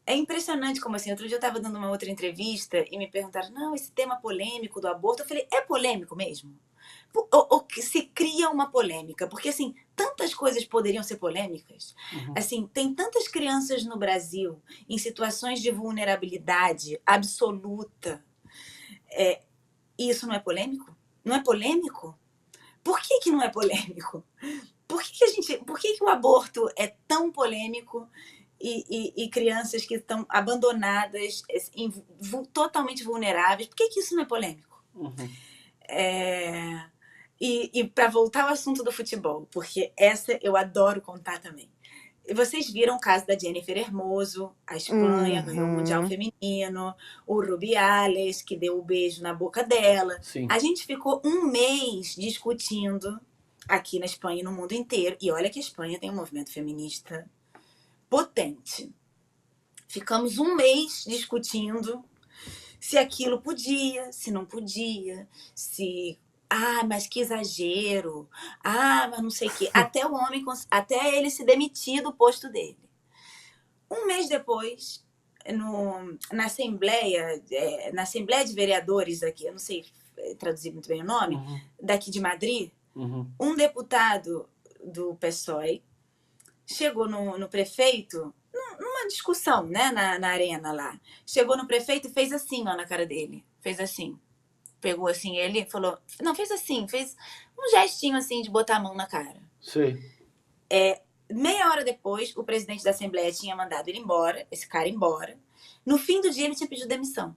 É impressionante como assim, outro dia eu estava dando uma outra entrevista e me perguntaram, não, esse tema polêmico do aborto, eu falei, é polêmico mesmo? Ou se cria uma polêmica? Porque assim, tantas coisas poderiam ser polêmicas. Assim, tem tantas crianças no Brasil em situações de vulnerabilidade absoluta. E isso não é polêmico? Não é polêmico? Por que não é polêmico? Por que o aborto é tão polêmico? E crianças que estão abandonadas, totalmente vulneráveis. Por que isso não é polêmico? E para voltar ao assunto do futebol, porque essa eu adoro contar também. Vocês viram o caso da Jennifer Hermoso, a Espanha ganhou o Mundial Feminino, o Rubiales, que deu o beijo na boca dela. Sim. A gente ficou 1 mês discutindo aqui na Espanha e no mundo inteiro. E olha que a Espanha tem um movimento feminista potente. Ficamos 1 mês discutindo se aquilo podia, se não podia, se... mas que exagero. Mas não sei o quê. Até ele se demitir do posto dele. 1 mês depois, na Assembleia de Vereadores aqui, eu não sei traduzir muito bem o nome, daqui de Madrid, um deputado do PSOE chegou no prefeito, numa discussão, né, na arena lá. Chegou no prefeito e fez assim, ó, na cara dele. Fez assim. Pegou assim, ele falou... Não, fez assim, fez um gestinho assim de botar a mão na cara. Sim. Meia hora depois, o presidente da Assembleia tinha mandado ele embora, esse cara embora. No fim do dia, ele tinha pedido demissão.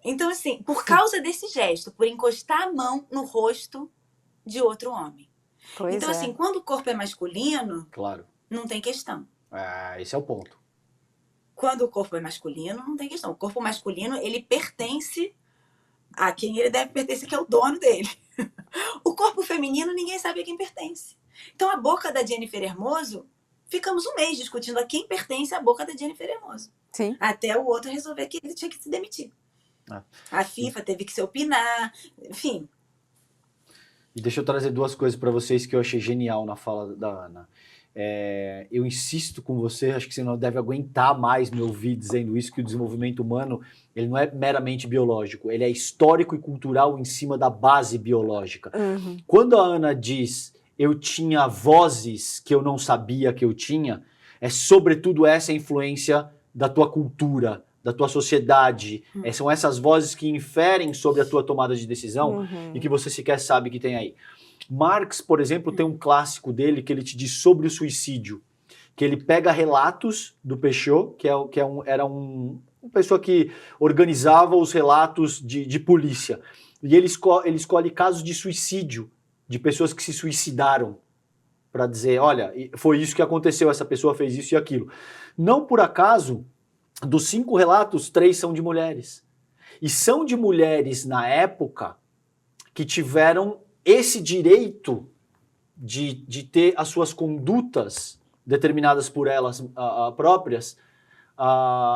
Então, assim, por causa desse gesto, por encostar a mão no rosto de outro homem. Então, assim, quando o corpo é masculino, claro, não tem questão. Esse é o ponto. Quando o corpo é masculino, não tem questão. O corpo masculino, ele pertence a quem ele deve pertencer, que é o dono dele. O corpo feminino, ninguém sabe a quem pertence. Então, a boca da Jennifer Hermoso, ficamos 1 mês discutindo a quem pertence a boca da Jennifer Hermoso. Sim. Até o outro resolver que ele tinha que se demitir. A FIFA teve que se opinar, enfim. E deixa eu trazer 2 coisas para vocês que eu achei genial na fala da Ana. Eu insisto com você, acho que você não deve aguentar mais me ouvir dizendo isso, que o desenvolvimento humano ele não é meramente biológico, ele é histórico e cultural em cima da base biológica. Quando a Ana diz, eu tinha vozes que eu não sabia que eu tinha, é sobretudo essa influência da tua cultura, da tua sociedade. São essas vozes que inferem sobre a tua tomada de decisão e que você sequer sabe que tem aí. Marx, por exemplo, tem um clássico dele que ele te diz sobre o suicídio, que ele pega relatos do Peixoto, era uma pessoa que organizava os relatos de polícia. E ele escolhe casos de suicídio, de pessoas que se suicidaram, para dizer, olha, foi isso que aconteceu, essa pessoa fez isso e aquilo. Não por acaso, dos 5 relatos, 3 são de mulheres. E são de mulheres, na época, que tiveram esse direito de ter as suas condutas determinadas por elas próprias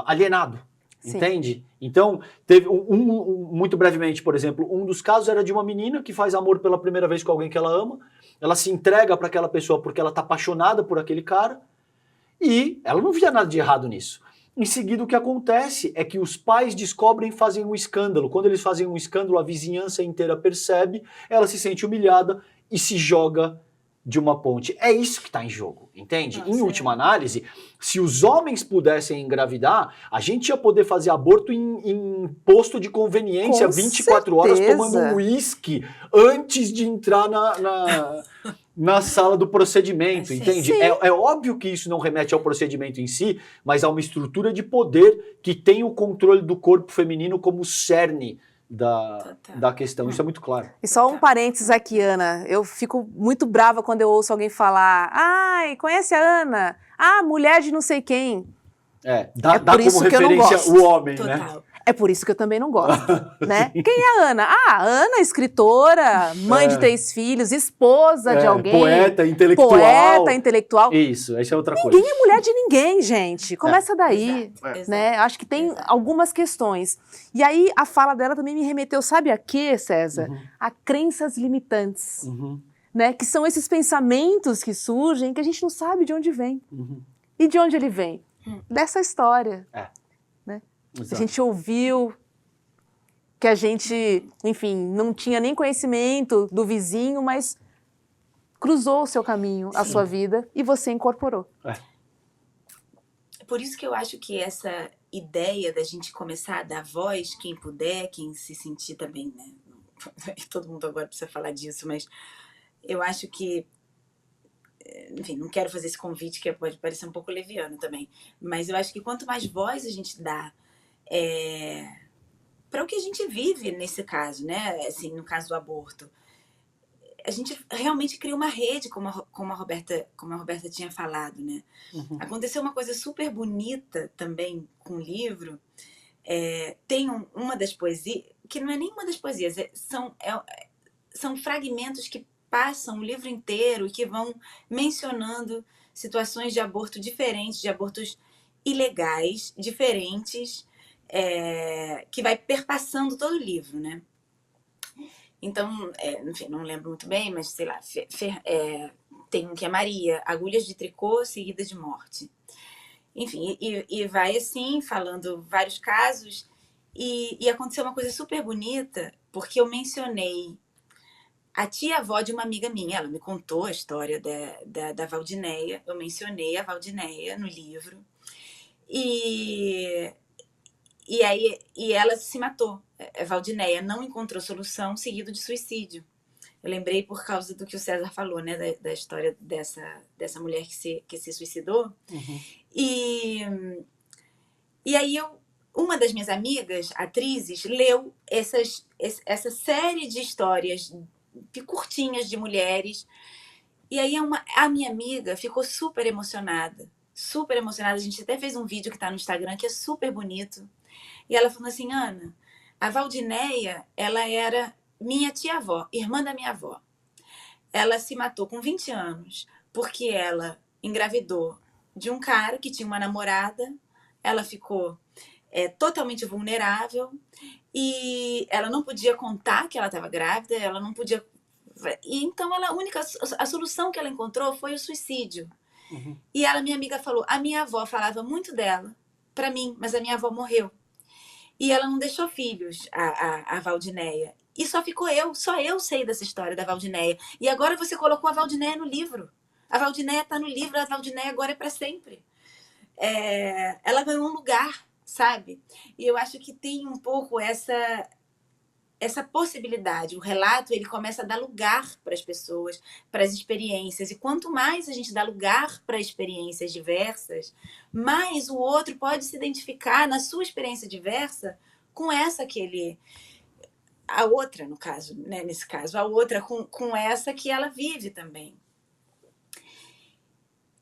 alienado, Sim. entende? Então, teve muito brevemente, por exemplo, um dos casos era de uma menina que faz amor pela primeira vez com alguém que ela ama, ela se entrega para aquela pessoa porque ela está apaixonada por aquele cara e ela não via nada de errado nisso. Em seguida, o que acontece é que os pais descobrem e fazem um escândalo. Quando eles fazem um escândalo, a vizinhança inteira percebe, ela se sente humilhada e se joga de uma ponte. É isso que está em jogo, entende? Em última análise, se os homens pudessem engravidar, a gente ia poder fazer aborto em posto de conveniência, Com 24 horas, certeza. tomando um uísque antes de entrar na sala do procedimento, entende? Sim. É óbvio que isso não remete ao procedimento em si, mas a uma estrutura de poder que tem o controle do corpo feminino como cerne da questão. Isso é muito claro. E só um parênteses aqui, Ana. Eu fico muito brava quando eu ouço alguém falar: ai, conhece a Ana? Ah, mulher de não sei quem. Dá por isso como que eu não referência gosto. o homem, Total. né? É por isso que eu também não gosto, né? Quem é a Ana? Ah, a Ana, escritora, mãe de 3 filhos, esposa de alguém. Poeta, intelectual. Poeta, intelectual. Isso, essa é outra coisa. Ninguém é mulher de ninguém, gente. Começa daí, Exato, né? Acho que tem algumas questões. E aí, a fala dela também me remeteu, sabe a quê, César? A crenças limitantes, né? Que são esses pensamentos que surgem que a gente não sabe de onde vem. E de onde ele vem? Dessa história. Né? Exato. A gente ouviu que a gente, enfim, não tinha nem conhecimento do vizinho, mas cruzou o seu caminho, a sua vida, e você incorporou. Por isso que eu acho que essa ideia da gente começar a dar voz, quem puder, quem se sentir também, né? Todo mundo agora precisa falar disso, mas eu acho que, enfim, não quero fazer esse convite que pode parecer um pouco leviano também, mas eu acho que quanto mais voz a gente dá para o que a gente vive nesse caso, né? Assim, no caso do aborto, a gente realmente cria uma rede, como a Roberta tinha falado, né? Aconteceu uma coisa super bonita também com o livro. Tem uma das poesias, que não é nem uma das poesias, são fragmentos que passam o livro inteiro e que vão mencionando situações de aborto diferentes, de abortos ilegais, diferentes, que vai perpassando todo o livro, né? Então, enfim, não lembro muito bem, mas sei lá, tem um que é Maria, agulhas de tricô seguidas de morte. Enfim, e vai assim, falando vários casos, e aconteceu uma coisa super bonita, porque eu mencionei a tia-avó de uma amiga minha. Ela me contou a história da Valdinéia, eu mencionei a Valdinéia no livro, e ela se matou. A Valdinéia não encontrou solução, seguido de suicídio. Eu lembrei por causa do que o César falou, né, da história dessa mulher que se suicidou. E aí uma das minhas amigas, atrizes, leu essa série de histórias curtinhas de mulheres. E aí a minha amiga ficou super emocionada. Super emocionada. A gente até fez um vídeo que está no Instagram, que é super bonito. E ela falou assim: Ana, a Valdinéia, ela era minha tia-avó, irmã da minha avó. Ela se matou com 20 anos porque ela engravidou de um cara que tinha uma namorada. Ela ficou totalmente vulnerável e ela não podia contar que ela estava grávida, ela não podia... E então a solução que ela encontrou foi o suicídio. E minha amiga falou, a minha avó falava muito dela para mim, mas a minha avó morreu. E ela não deixou filhos, a Valdinéia. E só eu sei dessa história da Valdinéia. E agora você colocou a Valdinéia no livro. A Valdinéia está no livro, a Valdinéia agora é para sempre. Ela ganhou um lugar, sabe? E eu acho que tem um pouco essa possibilidade. O relato, ele começa a dar lugar para as pessoas, para as experiências. E quanto mais a gente dá lugar para experiências diversas, mais o outro pode se identificar na sua experiência diversa com essa que ele... A outra, no caso, né? Nesse caso, a outra com essa que ela vive também.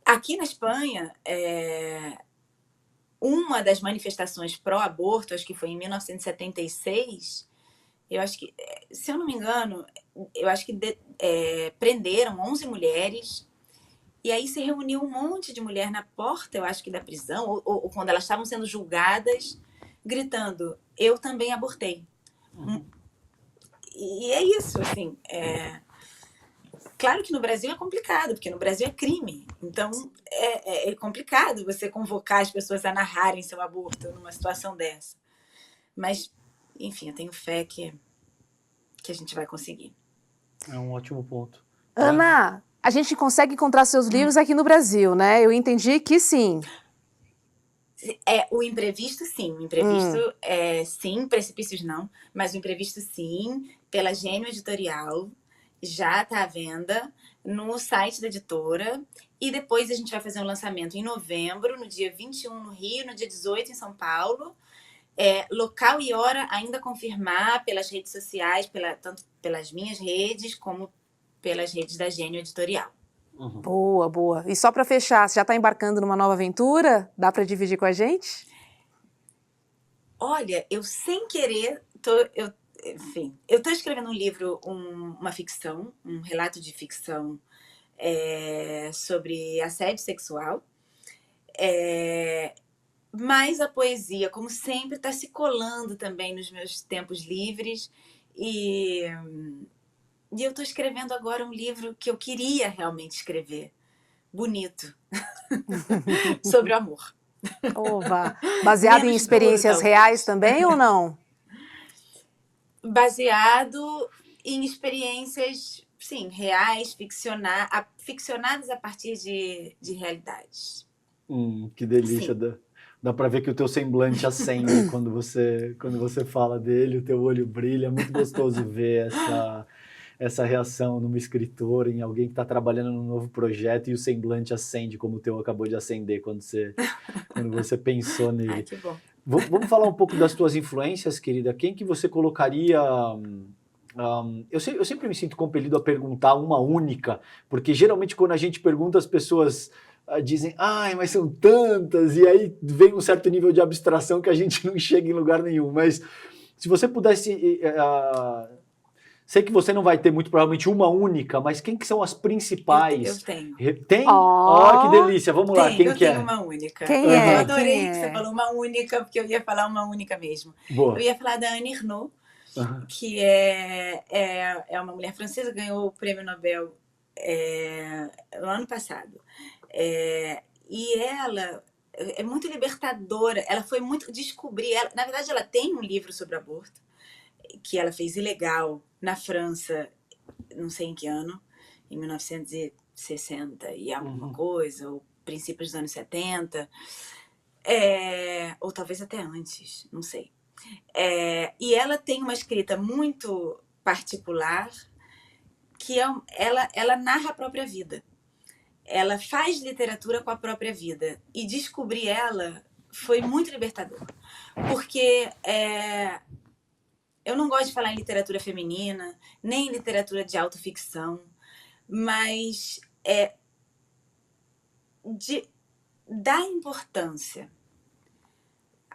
Aqui na Espanha, uma das manifestações pró-aborto, acho que foi em 1976, eu acho que, se eu não me engano, eu acho que prenderam 11 mulheres, e aí se reuniu um monte de mulher na porta, eu acho que da prisão, ou quando elas estavam sendo julgadas, gritando, eu também abortei. E é isso, assim, claro que no Brasil é complicado, porque no Brasil é crime. Então, é complicado você convocar as pessoas a narrarem seu aborto numa situação dessa. Mas, enfim, eu tenho fé que a gente vai conseguir. É um ótimo ponto. Ana, a gente consegue encontrar seus livros aqui no Brasil, né? Eu entendi que sim. O imprevisto, sim. O imprevisto, sim. Precipícios, não. Mas o imprevisto, sim. Pela Gênio Editorial. Já está à venda no site da editora. E depois a gente vai fazer um lançamento em novembro, no dia 21 no Rio, no dia 18 em São Paulo. Local e hora ainda confirmar pelas redes sociais, tanto pelas minhas redes, como pelas redes da Gênio Editorial. Boa, boa. E só para fechar, você já está embarcando numa nova aventura? Dá para dividir com a gente? Olha, eu sem querer, enfim, eu estou escrevendo um livro, uma ficção, um relato de ficção sobre assédio sexual. Mas a poesia, como sempre, está se colando também nos meus tempos livres. E eu estou escrevendo agora um livro que eu queria realmente escrever. Bonito. Sobre o amor. Oba! Baseado em experiências reais também ou não? Baseado em experiências, sim, reais, ficcionadas a partir de realidades. Que delícia. Dá para ver que o teu semblante acende quando você fala dele, o teu olho brilha. É muito gostoso ver essa reação numa escritora, em alguém que está trabalhando num novo projeto, e o semblante acende como o teu acabou de acender quando você pensou nele. Ai, que bom. Vamos falar um pouco das tuas influências, querida. Quem que você colocaria... eu sempre me sinto compelido a perguntar uma única, porque geralmente quando a gente pergunta, as pessoas dizem, mas são tantas, e aí vem um certo nível de abstração que a gente não chega em lugar nenhum. Mas se você pudesse... sei que você não vai ter muito provavelmente uma única, mas quem que são as principais? Eu tenho. Tem? Que delícia. Vamos lá, quem que é? Eu tenho uma única. Quem é? Eu adorei que você falou uma única, porque eu ia falar uma única mesmo. Boa. Eu ia falar da Annie Ernaux, que é uma mulher francesa, ganhou o prêmio Nobel no ano passado. E ela é muito libertadora. Ela foi muito... na verdade, ela tem um livro sobre aborto, que ela fez ilegal na França, não sei em que ano, em 1960 e alguma coisa, ou princípios dos anos 70, ou talvez até antes, não sei. E ela tem uma escrita muito particular, que ela narra a própria vida. Ela faz literatura com a própria vida. E descobrir ela foi muito libertador. Porque eu não gosto de falar em literatura feminina, nem em literatura de autoficção, mas de dar importância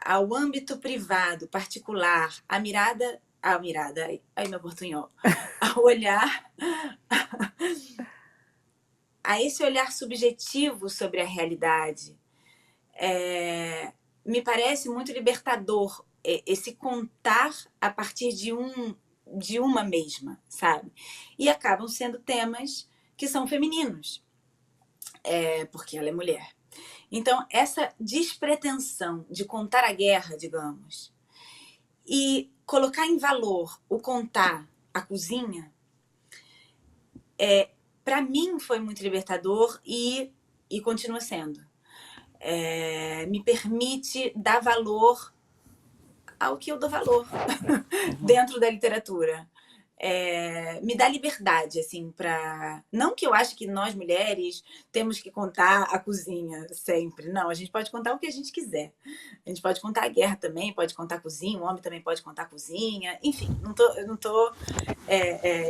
ao âmbito privado, particular, a mirada, ai meu portunhol, ao olhar, a esse olhar subjetivo sobre a realidade, me parece muito libertador, esse contar a partir de uma mesma, sabe? E acabam sendo temas que são femininos, porque ela é mulher. Então, essa despretensão de contar a guerra, digamos, e colocar em valor o contar a cozinha, para mim foi muito libertador e continua sendo. Me permite dar valor ao que eu dou valor dentro da literatura. Me dá liberdade, assim, para... Não que eu ache que nós, mulheres, temos que contar a cozinha sempre. Não, a gente pode contar o que a gente quiser. A gente pode contar a guerra também, pode contar a cozinha, o homem também pode contar a cozinha. Enfim, eu não tô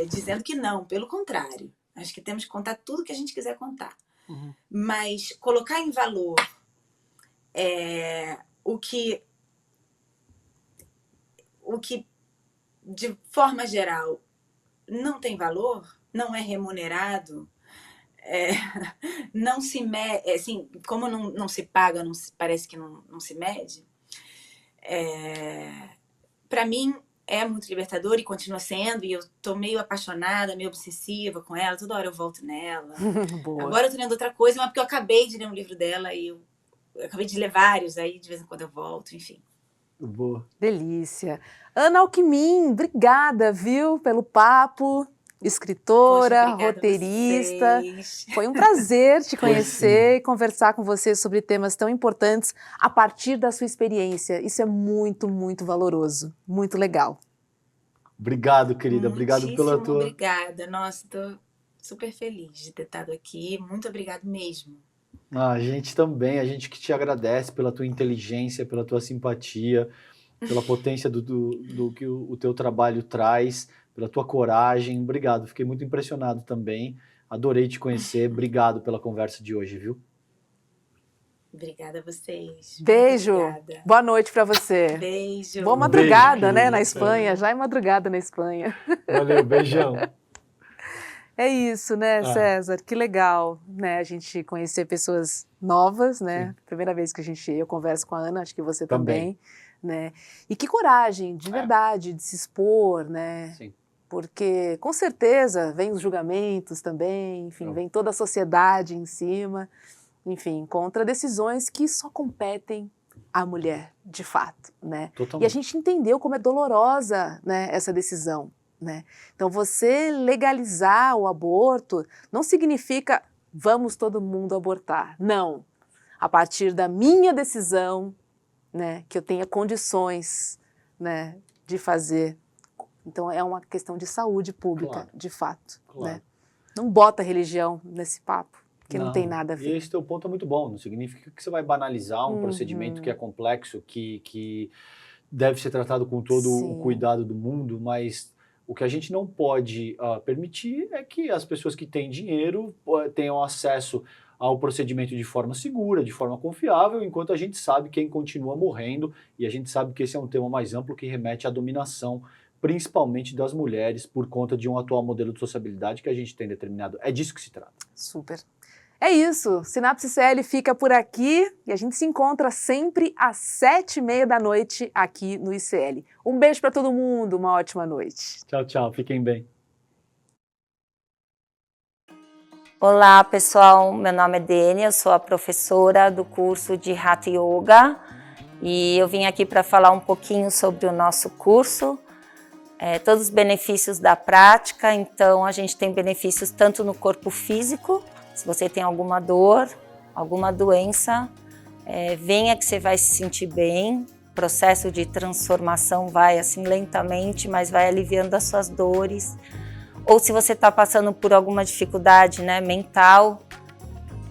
dizendo que não, pelo contrário. Acho que temos que contar tudo que a gente quiser contar. Uhum. Mas colocar em valor o que, de forma geral, não tem valor, não é remunerado, não se mede, assim, como não se paga, parece que não se mede, para mim é muito libertador e continua sendo, e eu tô meio apaixonada, meio obsessiva com ela, toda hora eu volto nela. Boa. Agora eu tô lendo outra coisa, mas porque eu acabei de ler um livro dela e eu acabei de ler vários, aí de vez em quando eu volto, enfim. Boa. Delícia. Ana Alckmin, obrigada, viu, pelo papo. Escritora, Poxa, roteirista. Foi um prazer te conhecer e conversar com você sobre temas tão importantes a partir da sua experiência. Isso é muito, muito valoroso. Muito legal. Obrigado, querida. Obrigado pela tua... Obrigada. Nossa, estou super feliz de ter estado aqui. Muito obrigado mesmo. A gente também, a gente que te agradece pela tua inteligência, pela tua simpatia, pela potência do que o teu trabalho traz, pela tua coragem. Obrigado, fiquei muito impressionado também. Adorei te conhecer. Obrigado pela conversa de hoje, viu? Obrigada a vocês. Beijo. Boa noite para você. Beijo. Boa madrugada, né, na Espanha. Já é madrugada na Espanha. Valeu, beijão. É isso, né, César? Que legal, né, a gente conhecer pessoas novas, né? Sim. Primeira vez que eu converso com a Ana, acho que você também, né? E que coragem, de verdade, de se expor, né? Sim. Porque, com certeza, vem os julgamentos também, enfim, vem toda a sociedade em cima, enfim, contra decisões que só competem à mulher, de fato, né? Totalmente. E a gente entendeu como é dolorosa, né, essa decisão. Né? Então, você legalizar o aborto não significa vamos todo mundo abortar. Não. A partir da minha decisão, né, que eu tenha condições, né, de fazer. Então, é uma questão de saúde pública, de fato. Né? Não bota religião nesse papo, que não tem nada a ver. E esse teu ponto é muito bom. Não significa que você vai banalizar um procedimento que é complexo, que deve ser tratado com todo o cuidado do mundo, mas... O que a gente não pode permitir é que as pessoas que têm dinheiro tenham acesso ao procedimento de forma segura, de forma confiável, enquanto a gente sabe quem continua morrendo, e a gente sabe que esse é um tema mais amplo que remete à dominação, principalmente das mulheres, por conta de um atual modelo de sociabilidade que a gente tem determinado. É disso que se trata. Super. É isso, Sinapse CL fica por aqui e a gente se encontra sempre às 7h30 da noite aqui no ICL. Um beijo para todo mundo, uma ótima noite. Tchau, tchau, fiquem bem. Olá pessoal, meu nome é Dênia, eu sou a professora do curso de Hatha Yoga e eu vim aqui para falar um pouquinho sobre o nosso curso, todos os benefícios da prática. Então a gente tem benefícios tanto no corpo físico. Se você tem alguma dor, alguma doença, venha que você vai se sentir bem. O processo de transformação vai assim lentamente, mas vai aliviando as suas dores. Ou se você está passando por alguma dificuldade, né, mental,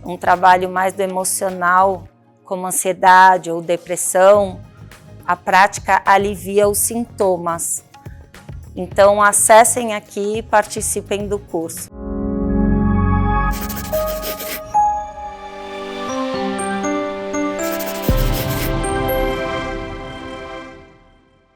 um trabalho mais do emocional, como ansiedade ou depressão, a prática alivia os sintomas. Então acessem aqui e participem do curso.